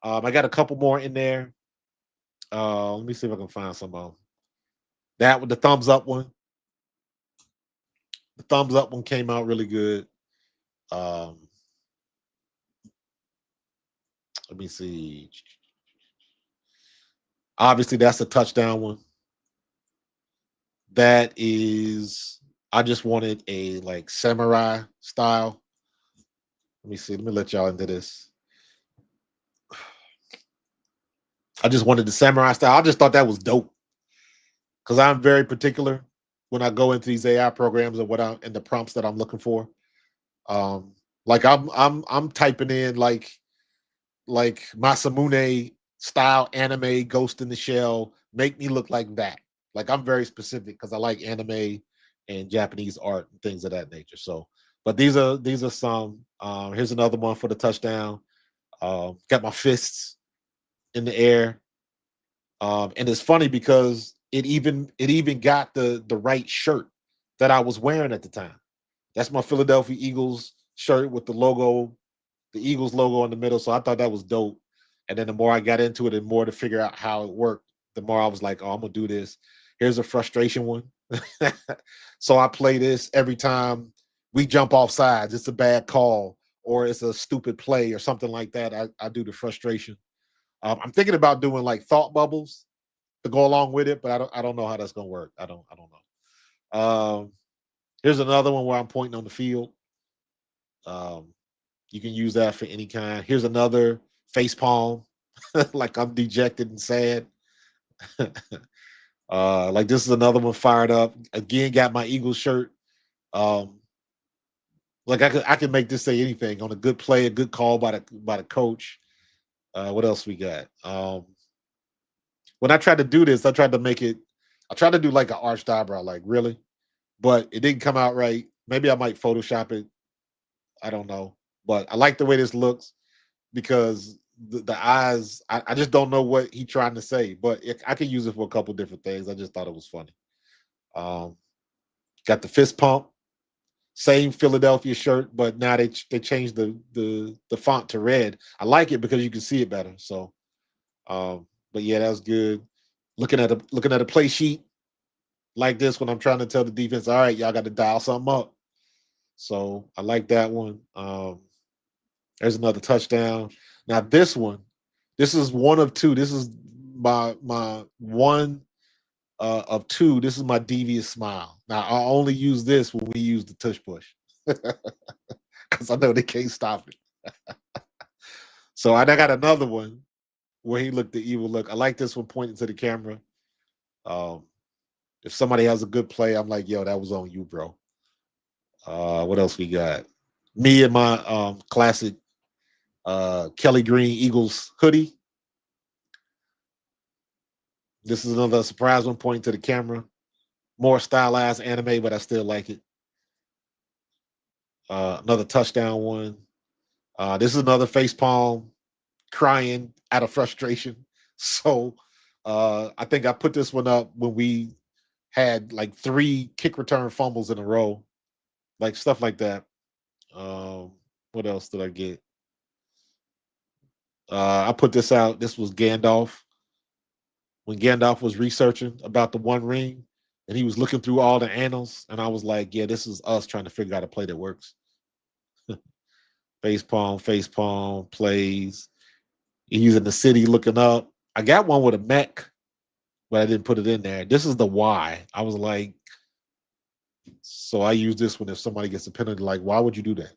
I got a couple more in there. Let me see if I can find some of them. That with the thumbs up one. The thumbs up one came out really good. Um, let me see. Obviously, that's a touchdown one. That is, I just wanted a like samurai style. Let me see. Let me let y'all into this. I just wanted the samurai style. I just thought that was dope because I'm very particular when I go into these AI programs and what I and the prompts that I'm looking for. Um, like I'm typing in like Masamune style anime Ghost in the Shell, make me look like that. Like I'm very specific because I like anime and Japanese art and things of that nature. So, but these are some. Here's another one for the touchdown. Got my fists in the air, and it's funny because it even got the right shirt that I was wearing at the time. That's my Philadelphia Eagles shirt with the logo, the Eagles logo in the middle. So I thought that was dope. And then the more I got into it and more to figure out how it worked, the more I was like, oh, I'm gonna do this. Here's a frustration one. So I play this every time we jump off sides. It's a bad call or it's a stupid play or something like that. I do the frustration. I'm thinking about doing like thought bubbles to go along with it, but I don't know how that's gonna work. I don't know. Here's another one where I'm pointing on the field. Um, you can use that for any kind. Here's another face palm, like I'm dejected and sad. Like this is another one fired up. Again, got my Eagles shirt. Um, like I could make this say anything on a good play, a good call by the coach. What else we got? When I tried to do this, I tried to make it. I tried to do like an arched eyebrow, like really, but it didn't come out right. Maybe I might Photoshop it. I don't know, but I like the way this looks because the eyes. I just don't know what he trying to say, but I could use it for a couple different things. I just thought it was funny. Um, got the fist pump, same Philadelphia shirt, but now they changed the font to red. I like it because you can see it better. So, but yeah, that was good. Looking at a play sheet like this when I'm trying to tell the defense, all right, y'all got to dial something up. So I like that one. There's another touchdown. Now this one, this is one of two. This is my one of two. This is my devious smile. Now I only use this when we use the tush push because I know they can't stop it. So I got another one where he looked the evil look. I like this one pointing to the camera. Um, if somebody has a good play, I'm like, yo, that was on you, bro. What else we got? Me and my classic Kelly Green Eagles hoodie. This is another surprise one pointing to the camera. More stylized anime, but I still like it. Another touchdown one. This is another face palm crying out of frustration. So I think I put this one up when we had like 3 kick return fumbles in a row, like stuff like that. What else did I get? I put this out. This was Gandalf when Gandalf was researching about the One Ring, and he was looking through all the annals, and I was like, yeah, this is us trying to figure out a play that works. Face palm plays. He's in the city looking up. I got one with a mech, but I didn't put it in there. This is the why. I was like, so I use this one if somebody gets a penalty. Like, why would you do that?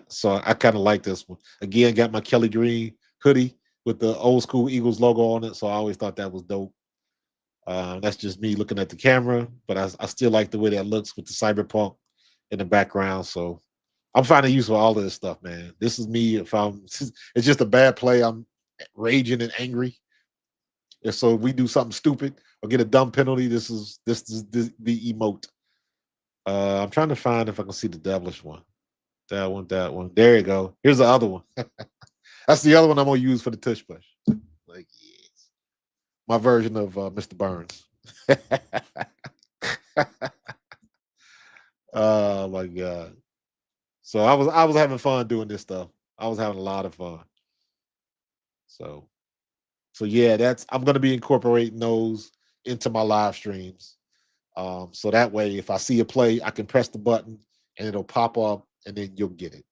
So I kind of like this one. Again, got my Kelly Green hoodie with the old school Eagles logo on it. So I always thought that was dope. That's just me looking at the camera, but I still like the way that looks with the cyberpunk in the background. So I'm finding use for all of this stuff, man. This is me. If I'm, it's just a bad play. raging and angry. And so if we do something stupid or get a dumb penalty, the emote. I'm trying to find if I can see the devilish one. That one, that one. There you go. Here's the other one. That's the other one I'm gonna use for the tush push. Like, yes. My version of Mr. Burns. Oh my god. So I was having fun doing this stuff. I was having a lot of fun. So yeah, that's I'm gonna be incorporating those into my live streams. So that way, if I see a play, I can press the button and it'll pop up, and then you'll get it.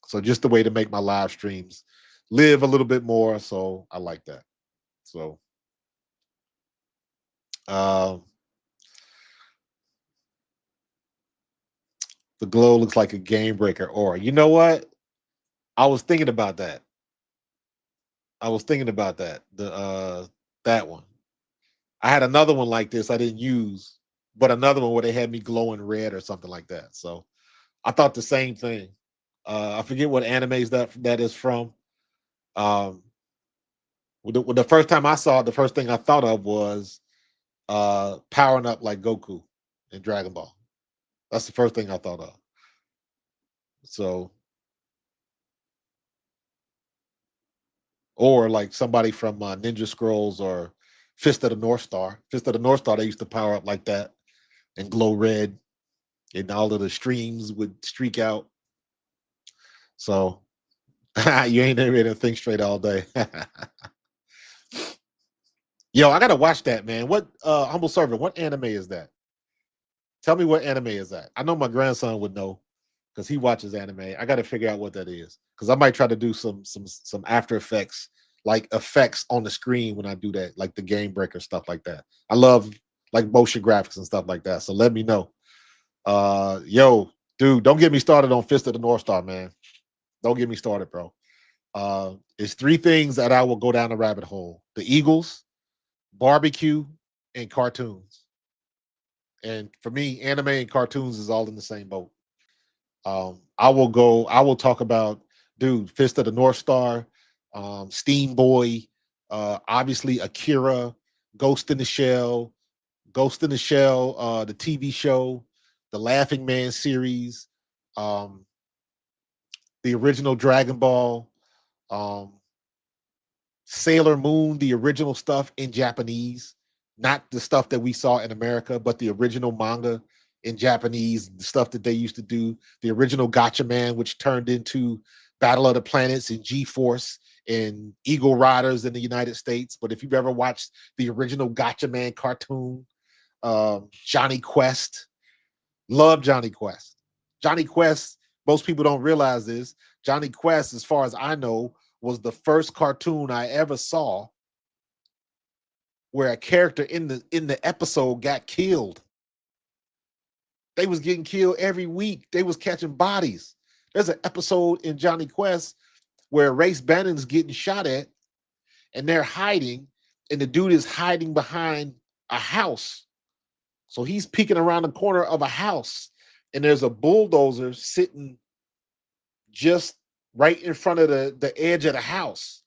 So just the way to make my live streams live a little bit more. So I like that. So um, the glow looks like a game breaker. Or you know what? I was thinking about that. I was thinking about that. That one. I had another one like this I didn't use, but another one where they had me glowing red or something like that. So I thought the same thing. I forget what animes that is from. Um, the first time I saw it, the first thing I thought of was powering up like Goku in Dragon Ball. That's the first thing I thought of. So, or like somebody from Ninja Scrolls or Fist of the North Star. Fist of the North Star, they used to power up like that and glow red, and all of the streams would streak out. So you ain't able to think straight all day. Yo, I gotta watch that, man. What humble servant? What anime is that? Tell me what anime is that? I know my grandson would know because he watches anime. I got to figure out what that is because I might try to do some After Effects like effects on the screen when I do that, like the game breaker stuff like that. I love like motion graphics and stuff like that. So let me know. Yo, dude, don't get me started on Fist of the North Star, man. Don't get me started, bro. It's three things that I will go down the rabbit hole: the Eagles, barbecue, and cartoons. And for me, anime and cartoons is all in the same boat. I will talk about, dude, Fist of the North Star, Steam Boy, obviously Akira, Ghost in the Shell, the TV show, the Laughing Man series, um, the original Dragon Ball, um, Sailor Moon, the original stuff in Japanese, not the stuff that we saw in America, but the original manga in Japanese, the stuff that they used to do, the original Gotcha Man, which turned into Battle of the Planets and G Force and Eagle Riders in the United States. But if you've ever watched the original Gotcha Man cartoon, Johnny Quest, love Johnny Quest. Johnny Quest, most people don't realize this. Johnny Quest, as far as I know, was the first cartoon I ever saw where a character in the episode got killed. They was getting killed every week. They was catching bodies. There's an episode in Johnny Quest where Race Bannon's getting shot at and they're hiding, and the dude is hiding behind a house. So he's peeking around the corner of a house, and there's a bulldozer sitting just right in front of the edge of the house.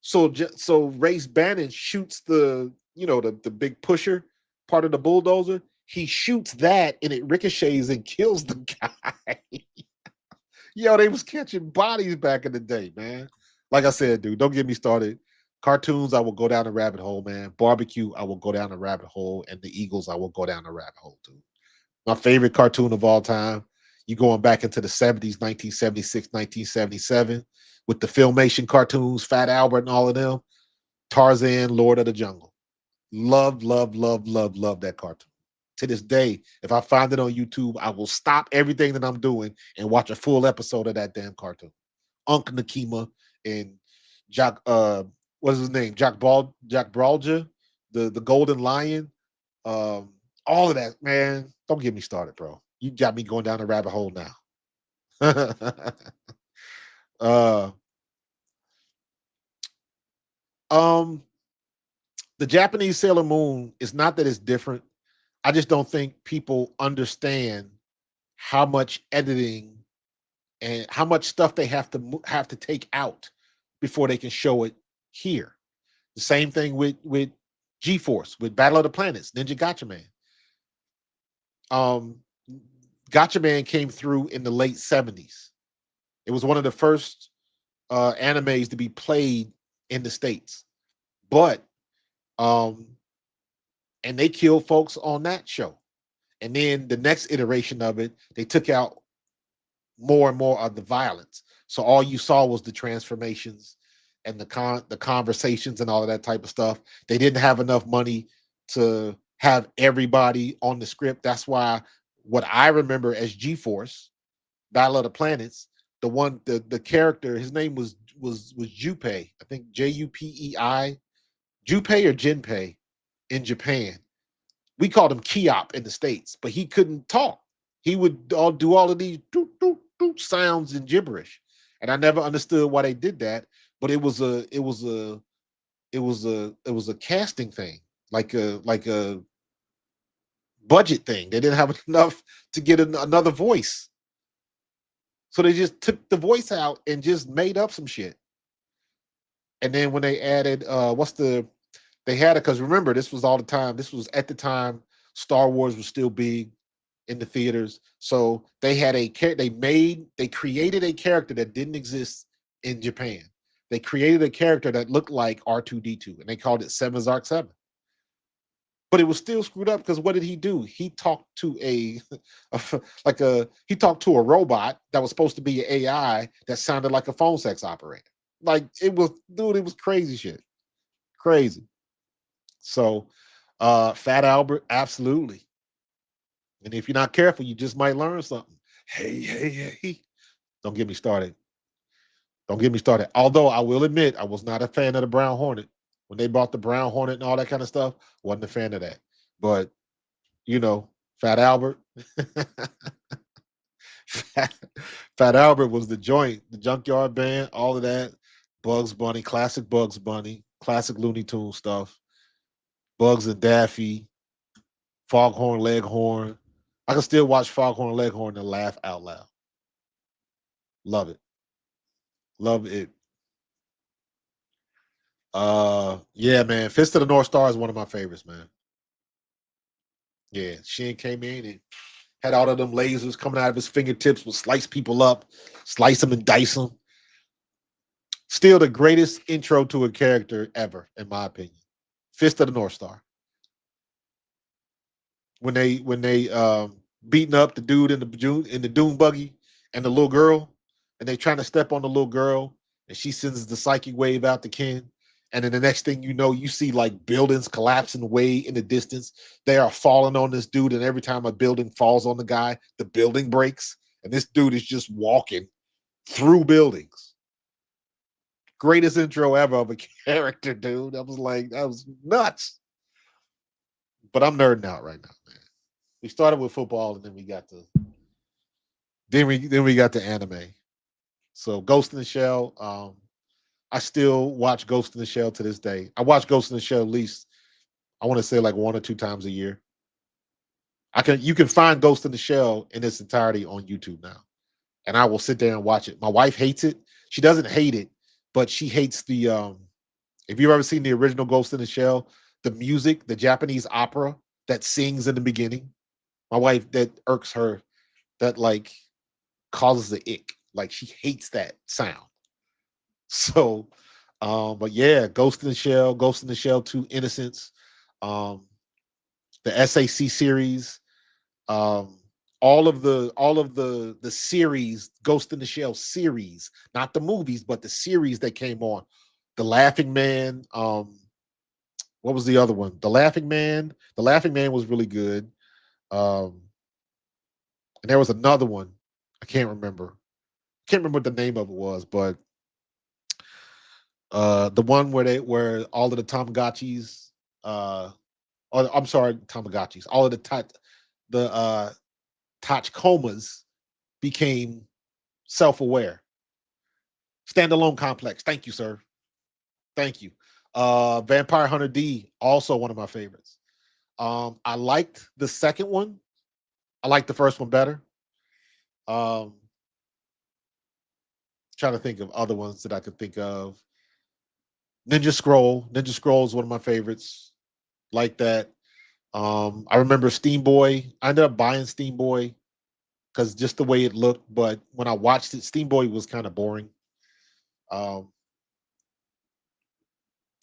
So Race Bannon shoots the big pusher part of the bulldozer. He shoots that and it ricochets and kills the guy. Yo, they was catching bodies back in the day, man. Like I said, dude, don't get me started. Cartoons, I will go down the rabbit hole, man. Barbecue, I will go down the rabbit hole, and the Eagles, I will go down the rabbit hole too. My favorite cartoon of all time. You going back into the 70s, 1976, 1977, with the Filmation cartoons, Fat Albert and all of them. Tarzan, Lord of the Jungle. Love, love, love, love, love that cartoon. To this day, if I find it on YouTube, I will stop everything that I'm doing and watch a full episode of that damn cartoon. Unc Nakima and Jack what's his name? Jack Bralja, the Golden Lion. Um, all of that, man. Don't get me started, bro. You got me going down the rabbit hole now. uh um the Japanese Sailor Moon is not that it's different. I just don't think people understand how much editing and how much stuff they have to take out before they can show it here. The same thing with G-Force, with Battle of the Planets, Ninja Gotcha Man. Um, Gotcha Man came through in the late 70s. It was one of the first animes to be played in the States. But um, and they killed folks on that show. And then the next iteration of it, they took out more and more of the violence. So all you saw was the transformations and the conversations and all of that type of stuff. They didn't have enough money to have everybody on the script. That's why what I remember as G-Force, Battle of the Planets, the character, his name was Junpei. I think Jupei, Junpei or Jinpei in Japan. We called him Kiop in the States, but he couldn't talk. He would all do all of these doot, doot, doot sounds and gibberish. And I never understood why they did that, but it was a casting thing, like a budget thing. They didn't have enough to get another voice. So they just took the voice out and just made up some shit. And then when they added they had it, because remember, this was all the time. This was at the time Star Wars was still big in the theaters. So they had they created a character that didn't exist in Japan. They created a character that looked like R2D2, and they called it Seven Zark 7. But it was still screwed up because what did he do? He talked to he talked to a robot that was supposed to be an AI that sounded like a phone sex operator. Like it was crazy shit. Crazy. So Fat Albert, absolutely. And if you're not careful, you just might learn something. Hey, hey, hey. Don't get me started. Don't get me started. Although I will admit, I was not a fan of the Brown Hornet. When they bought the Brown Hornet and all that kind of stuff, wasn't a fan of that. But, you know, Fat Albert. Fat, Fat Albert was the joint, the Junkyard Band, all of that. Bugs Bunny, classic Looney Tune stuff. Bugs and Daffy, Foghorn Leghorn. I can still watch Foghorn Leghorn and laugh out loud. Love it. Love it. Yeah, man. Fist of the North Star is one of my favorites, man. Yeah. Shin came in and had all of them lasers coming out of his fingertips, would slice people up, slice them and dice them. Still the greatest intro to a character ever, in my opinion. Fist of the North Star. When they beating up the dude in the Doom buggy and the little girl, and they trying to step on the little girl, and she sends the psychic wave out to Ken. And then the next thing you know, you see like buildings collapsing way in the distance. They are falling on this dude, and every time a building falls on the guy, the building breaks, and this dude is just walking through buildings. Greatest intro ever of a character, dude. I was like, that was nuts. But I'm nerding out right now, man. We started with football, and then we got the anime. So Ghost in the Shell. I still watch Ghost in the Shell to this day. I watch Ghost in the Shell at least, I want to say, like 1 or 2 times a year. You can find Ghost in the Shell in its entirety on YouTube now, and I will sit there and watch it. My wife hates it. She doesn't hate it, but she hates the. If you've ever seen the original Ghost in the Shell, the music, the Japanese opera that sings in the beginning, my wife, that irks her. That like causes the ick. Like she hates that sound. So, but yeah, Ghost in the Shell 2 Innocence, um, the SAC series, um, all of the series, Ghost in the Shell series, not the movies, but the series that came on. The Laughing Man, what was the other one? The Laughing Man. The Laughing Man was really good. Um, and there was another one. I can't remember. Can't remember what the name of it was, but the one where all of the Tamagotchis, or I'm sorry, Tamagotchis, all of the Tachkomas became self-aware. Standalone complex. Thank you, sir. Thank you. Vampire Hunter D, also one of my favorites. I liked the second one. I liked the first one better. Um, Trying to think of other ones that I could think of. Ninja Scroll is one of my favorites. Like that. I remember Steam Boy. I ended up buying Steam Boy because just the way it looked. But when I watched it, Steam Boy was kind of boring. Um,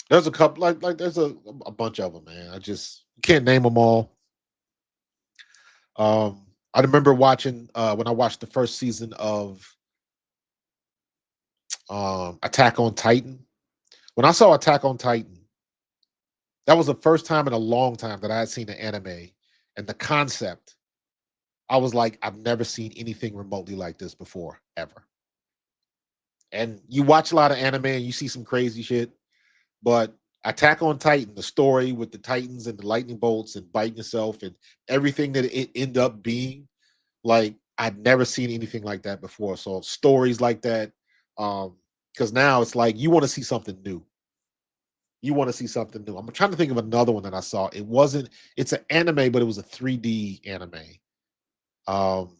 there's a couple, like there's a bunch of them, man. I just can't name them all. I remember watching when I watched the first season of Attack on Titan. When I saw Attack on Titan, that was the first time in a long time that I had seen an anime, and the concept, I was like, I've never seen anything remotely like this before, ever. And you watch a lot of anime and you see some crazy shit, but Attack on Titan, the story with the Titans and the lightning bolts and biting yourself and everything that it ended up being, like I'd never seen anything like that before. So stories like that, because now it's like you want to see something new. You want to see something new. I'm trying to think of another one that I saw. It wasn't. It's an anime, but it was a 3D anime. Um,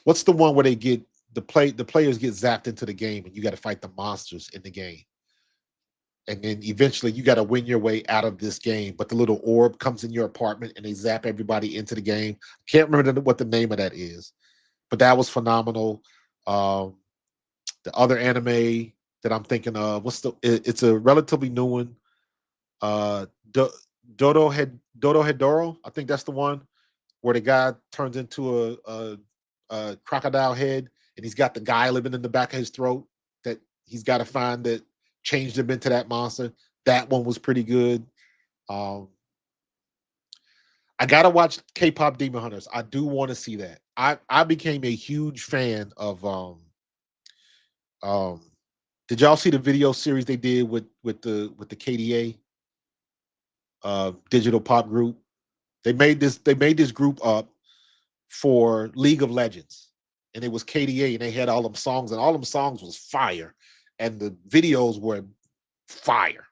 what's the one where they get the players get zapped into the game and you got to fight the monsters in the game, and then eventually you got to win your way out of this game. But the little orb comes in your apartment and they zap everybody into the game. Can't remember what the name of that is, but that was phenomenal. Um, the other anime that I'm thinking of, it's a relatively new one. Uh, Do, Dodo Hedoro. I think that's the one where the guy turns into a crocodile head, and he's got the guy living in the back of his throat that he's got to find that changed him into that monster. That one was pretty good. Um, I gotta watch K-pop Demon Hunters. I do want to see that. I became a huge fan of um did y'all see the video series they did with the KDA digital pop group? They made this group up for League of Legends, and it was KDA, and they had all them songs, and all them songs was fire, and the videos were fire.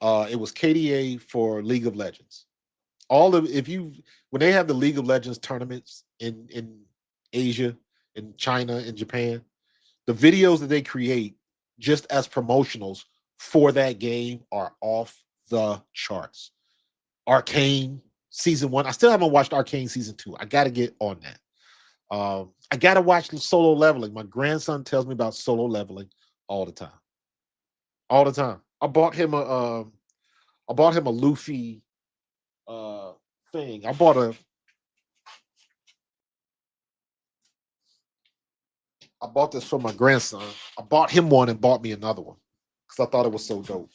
It was KDA for League of Legends. All of if you when they have the League of Legends tournaments in Asia, in China, in Japan, the videos that they create just as promotionals for that game are off the charts. Arcane season one. I still haven't watched Arcane season two. I got to get on that. I got to watch Solo Leveling. My grandson tells me about Solo Leveling all the time. All the time. I bought him a Luffy uh thing. I bought this for my grandson. I bought him one and bought me another one because I thought it was so dope.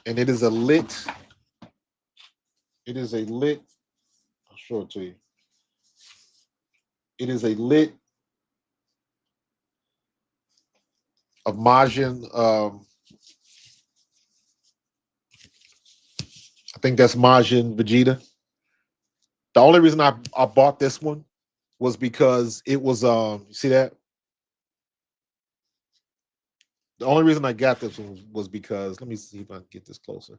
And it is a lit. It is a lit. I'll show it to you. It is a lit of Majin. I think that's Majin Vegeta. The only reason I bought this one was because it was you see that? The only reason I got this one was because let me see if I can get this closer.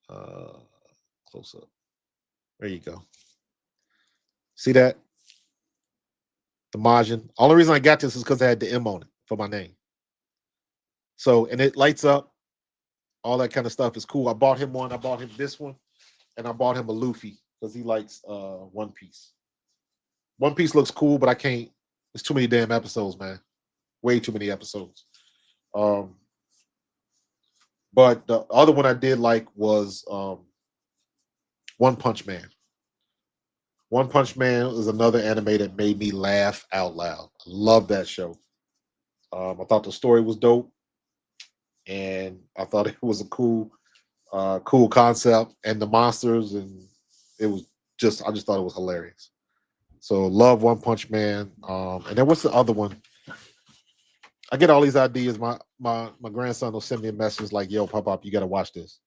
Uh close up. There you go. See that? The Majin. Only reason I got this is because I had the M on it for my name. So and it lights up, all that kind of stuff is cool. I bought him one, I bought him this one, and I bought him a Luffy because he likes One Piece. One Piece looks cool, but I can't. It's too many damn episodes, man. Way too many episodes. Um, but the other one I did like was One Punch Man. One Punch Man is another anime that made me laugh out loud. I love that show. I thought the story was dope, and I thought it was a cool concept, and the monsters, and it was I just thought it was hilarious. So love One Punch Man. And then what's the other one? I get all these ideas. My grandson will send me a message like, "Yo, pop up, you got to watch this."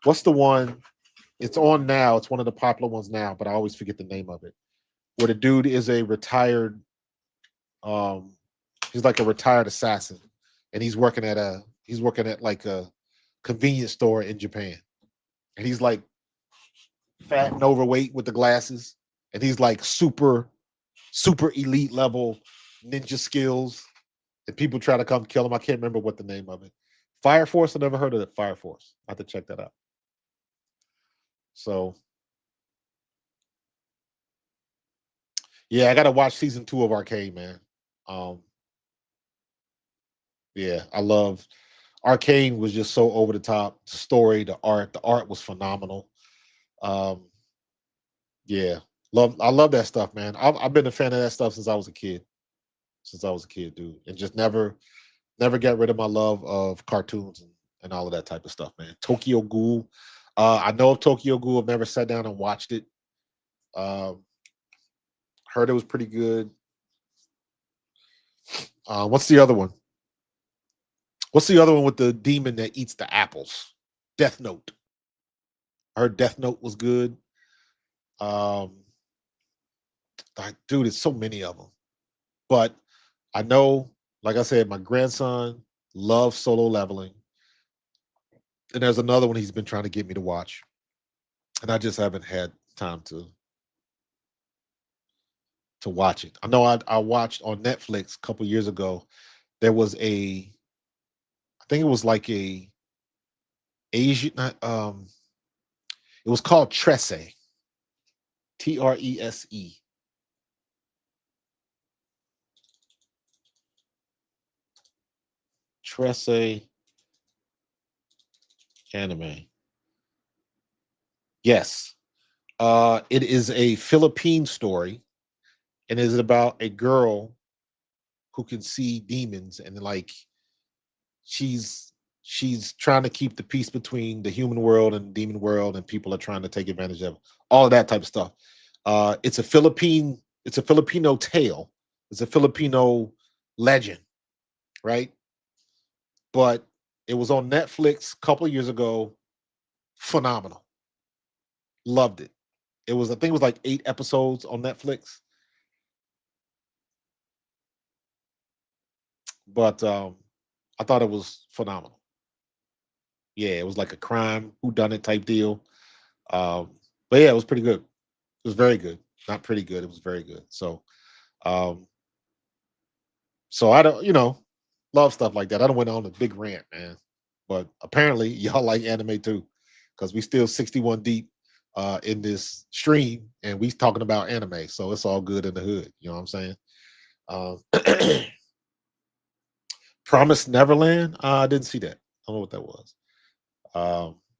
What's the one? It's on now. It's one of the popular ones now, but I always forget the name of it. Where the dude is a retired, um, he's like a retired assassin, and he's working at like a convenience store in Japan, and he's like fat and overweight with the glasses, and he's like super elite level ninja skills. and people try to come kill him. I can't remember what the name of it. Fire Force. I never heard of it. Fire Force. I have to check that out. So yeah, I got to watch season 2 of Arcane, man. Um, yeah, I love Arcane. Was just so over the top. The story, the art was phenomenal. Um, yeah, I love that stuff, man. I've been a fan of that stuff since I was a kid. Since I was a kid, dude, and just never get rid of my love of cartoons and all of that type of stuff, man. Tokyo Ghoul. I know of Tokyo Ghoul. I've never sat down and watched it. Um, heard it was pretty good. What's the other one? What's the other one with the demon that eats the apples? Death Note. I heard Death Note was good. Um, dude, it's so many of them. But I know, like I said, my grandson loves solo leveling. And there's another one he's been trying to get me to watch. And I just haven't had time to watch it. I know I watched on Netflix a couple years ago. There was I think it was like a Asian, it was called Tresse, Trese, Tresse anime. Yes, it is a Philippine story, and it is about a girl who can see demons, and like she's she's trying to keep the peace between the human world and the demon world, and people are trying to take advantage of all of that type of stuff. It's a Filipino tale. It's a Filipino legend, right? But it was on Netflix a couple of years ago. Phenomenal. Loved it. It was, I think it was like 8 episodes on Netflix. But I thought it was phenomenal. Yeah, it was like a crime who done it type deal. Um, but yeah, it was pretty good. It was very good. Not pretty good. It was very good. Um, so I don't, love stuff like that. I don't went on a big rant, man. But apparently y'all like anime too, because we still 61 deep in this stream, and we talking about anime, so it's all good in the hood. You know what I'm saying? Um, Promised Neverland. I didn't see that. I don't know what that was.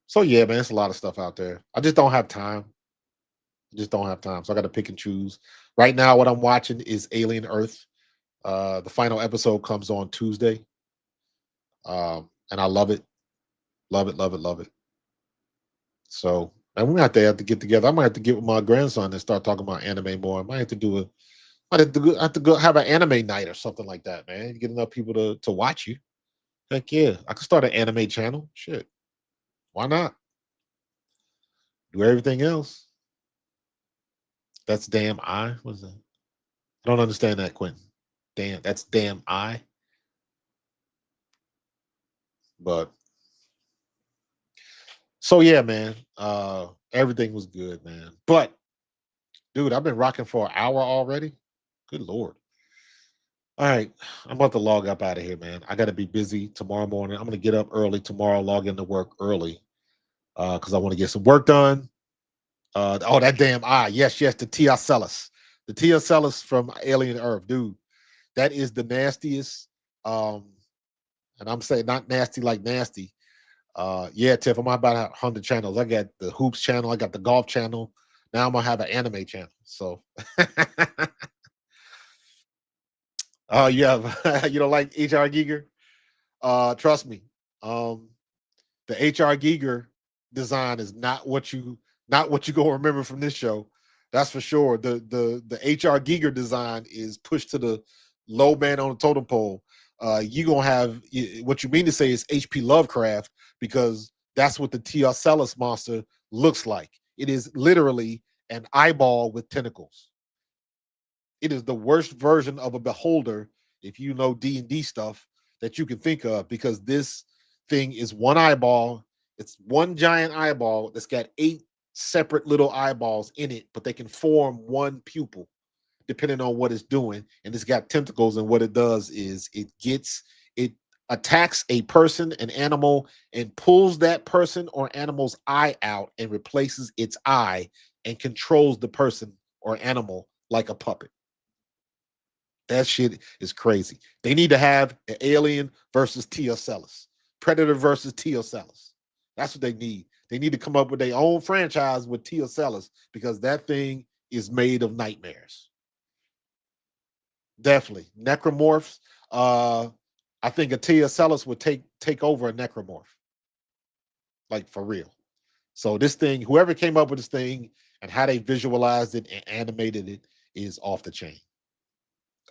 So yeah, man, it's a lot of stuff out there. I just don't have time. Just don't have time. So I got to pick and choose. Right now, what I'm watching is Alien Earth. The final episode comes on Tuesday, and I love it, love it, love it, love it. So, and we have to get together. I might have to get with my grandson and start talking about anime more. I might have to I have to go have an anime night or something like that, man. Get enough people to watch you. Heck yeah, I could start an anime channel. Shit, why not? Do everything else. That's damn I. What's that? I don't understand that, Quentin. Damn, that's damn I. But so yeah, man. Everything was good, man. But dude, I've been rocking for an hour already. Good lord. All right, I'm about to log up out of here, man. I got to be busy tomorrow morning. I'm gonna get up early tomorrow, log into work early, because I want to get some work done. Oh, that damn eye. Yes, yes, the Teocellus. The Teocellus from Alien Earth, dude. That is the nastiest. Um, and I'm saying not nasty like nasty. Yeah, Tiff, I'm about 100 channels. I got the hoops channel, I got the golf channel. Now I'm gonna have an anime channel. So you have you don't like HR Giger? Trust me. Um, the HR Giger design is not what you gonna remember from this show. That's for sure. The HR Giger design is pushed to the low man on the totem pole. You gonna have what you mean to say is HP Lovecraft, because that's what the Teocellus monster looks like. It is literally an eyeball with tentacles. It is the worst version of a beholder, if you know D&D stuff, that you can think of, because this thing is one eyeball. It's one giant eyeball that's got 8 separate little eyeballs in it, but they can form one pupil. depending on what it's doing. And it's got tentacles, and what it does is it attacks a person, an animal, and pulls that person or animal's eye out and replaces its eye and controls the person or animal like a puppet. That shit is crazy. They need to have an Alien versus Teocellus, Predator versus Teocellus. That's what they need. They need to come up with their own franchise with Teocellus, because that thing is made of nightmares. Definitely necromorphs. Uh, I think a Teocellus would take over a necromorph, like for real. So this thing, whoever came up with this thing and how they visualized it and animated it, is off the chain.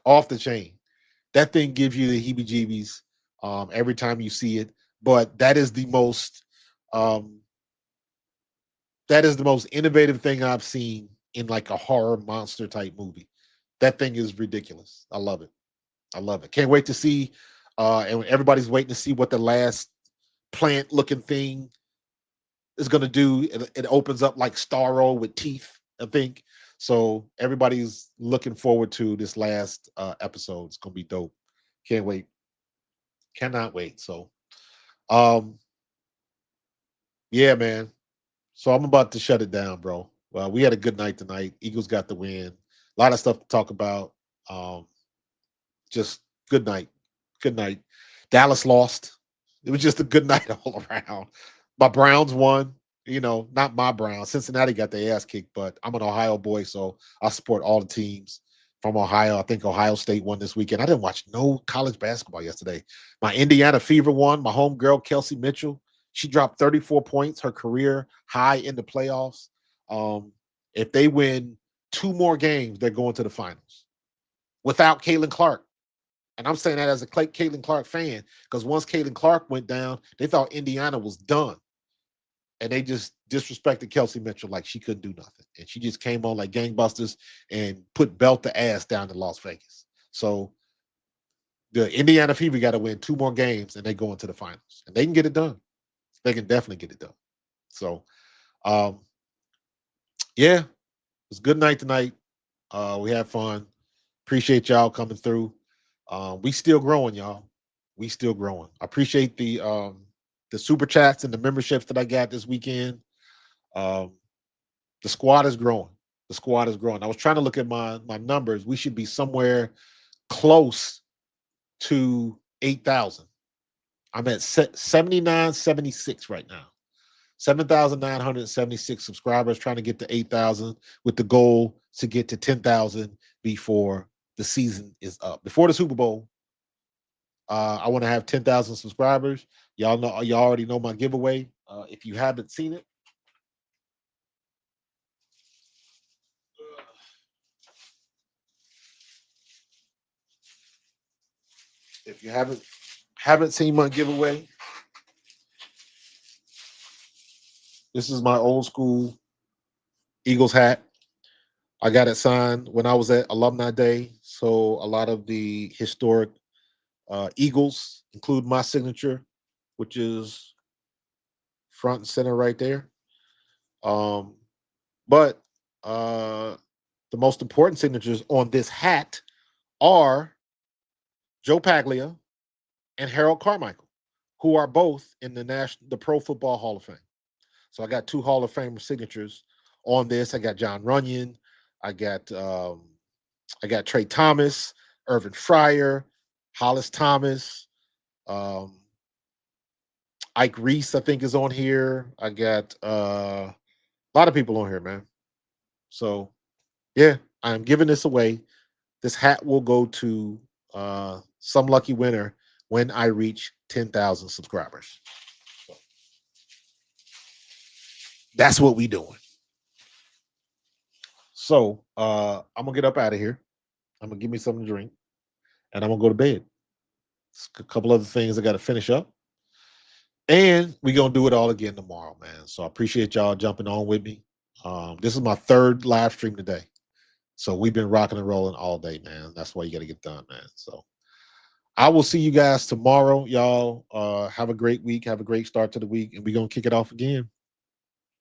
Off the chain. That thing gives you the heebie-jeebies every time you see it. But um, that is the most innovative thing I've seen in like a horror monster type movie. That thing is ridiculous. I love it. I love it. Can't wait to see. And everybody's waiting to see what the last plant looking thing is going to do. It opens up like Starro with teeth, I think. So everybody's looking forward to this last episode. It's going to be dope. Can't wait. Cannot wait. So, um, yeah, man. So I'm about to shut it down, bro. Well, we had a good night tonight. Eagles got the win. A lot of stuff to talk about. Um, just good night. Good night. Dallas lost. It was just a good night all around. My Browns won. Not my Browns. Cincinnati got their ass kicked, but I'm an Ohio boy, so I support all the teams from Ohio. I think Ohio State won this weekend. I didn't watch no college basketball yesterday. My Indiana Fever won. My homegirl, Kelsey Mitchell, she dropped 34 points, her career high in the playoffs. Um, if they win two more games, they're going to the finals without Caitlin Clark. And I'm saying that as a Caitlin Clark fan, because once Caitlin Clark went down, they thought Indiana was done. And they just disrespected Kelsey Mitchell like she couldn't do nothing. And she just came on like gangbusters and put belt to ass down in Las Vegas. So the Indiana Fever got to win two more games and they go into the finals. And they can get it done. They can definitely get it done. So, um, yeah, it was a good night tonight. We had fun. Appreciate y'all coming through. We still growing, y'all. We still growing. I appreciate the super chats and the memberships that I got this weekend. Um, the squad is growing. The squad is growing. I was trying to look at my numbers. We should be somewhere close to 8,000. I'm at 7976 right now. 7,976 subscribers, trying to get to 8,000 with the goal to get to 10,000 before the season is up. Before the Super Bowl, I want to have 10,000 subscribers. Y'all already know my giveaway. If you haven't seen it, if you haven't seen my giveaway, this is my old school Eagles hat. I got it signed when I was at Alumni Day. So a lot of the historic Eagles include my signature, which is front and center right there. Um, but the most important signatures on this hat are Joe Paglia and Harold Carmichael, who are both in the Pro Football Hall of Fame. So I got two Hall of Fame signatures on this. I got John Runyon. I got Trey Thomas, Irvin Fryer, Hollis Thomas, um, Ike Reese. I think is on here. I got a lot of people on here, man. So yeah, I'm giving this away. This hat will go to some lucky winner when I reach 10,000 subscribers. So that's what we doing. So I'm gonna get up out of here. I'm gonna give me something to drink, and I'm gonna go to bed. A couple other things I got to finish up, and we gonna do it all again tomorrow, man. So I appreciate y'all jumping on with me. This is my third live stream today, so we've been rocking and rolling all day, man. That's why you got to get done, man. So I will see you guys tomorrow, y'all. Have a great week. Have a great start to the week, and we gonna kick it off again.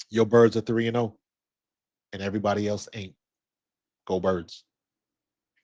Your birds are 3-0, and everybody else ain't. Go birds.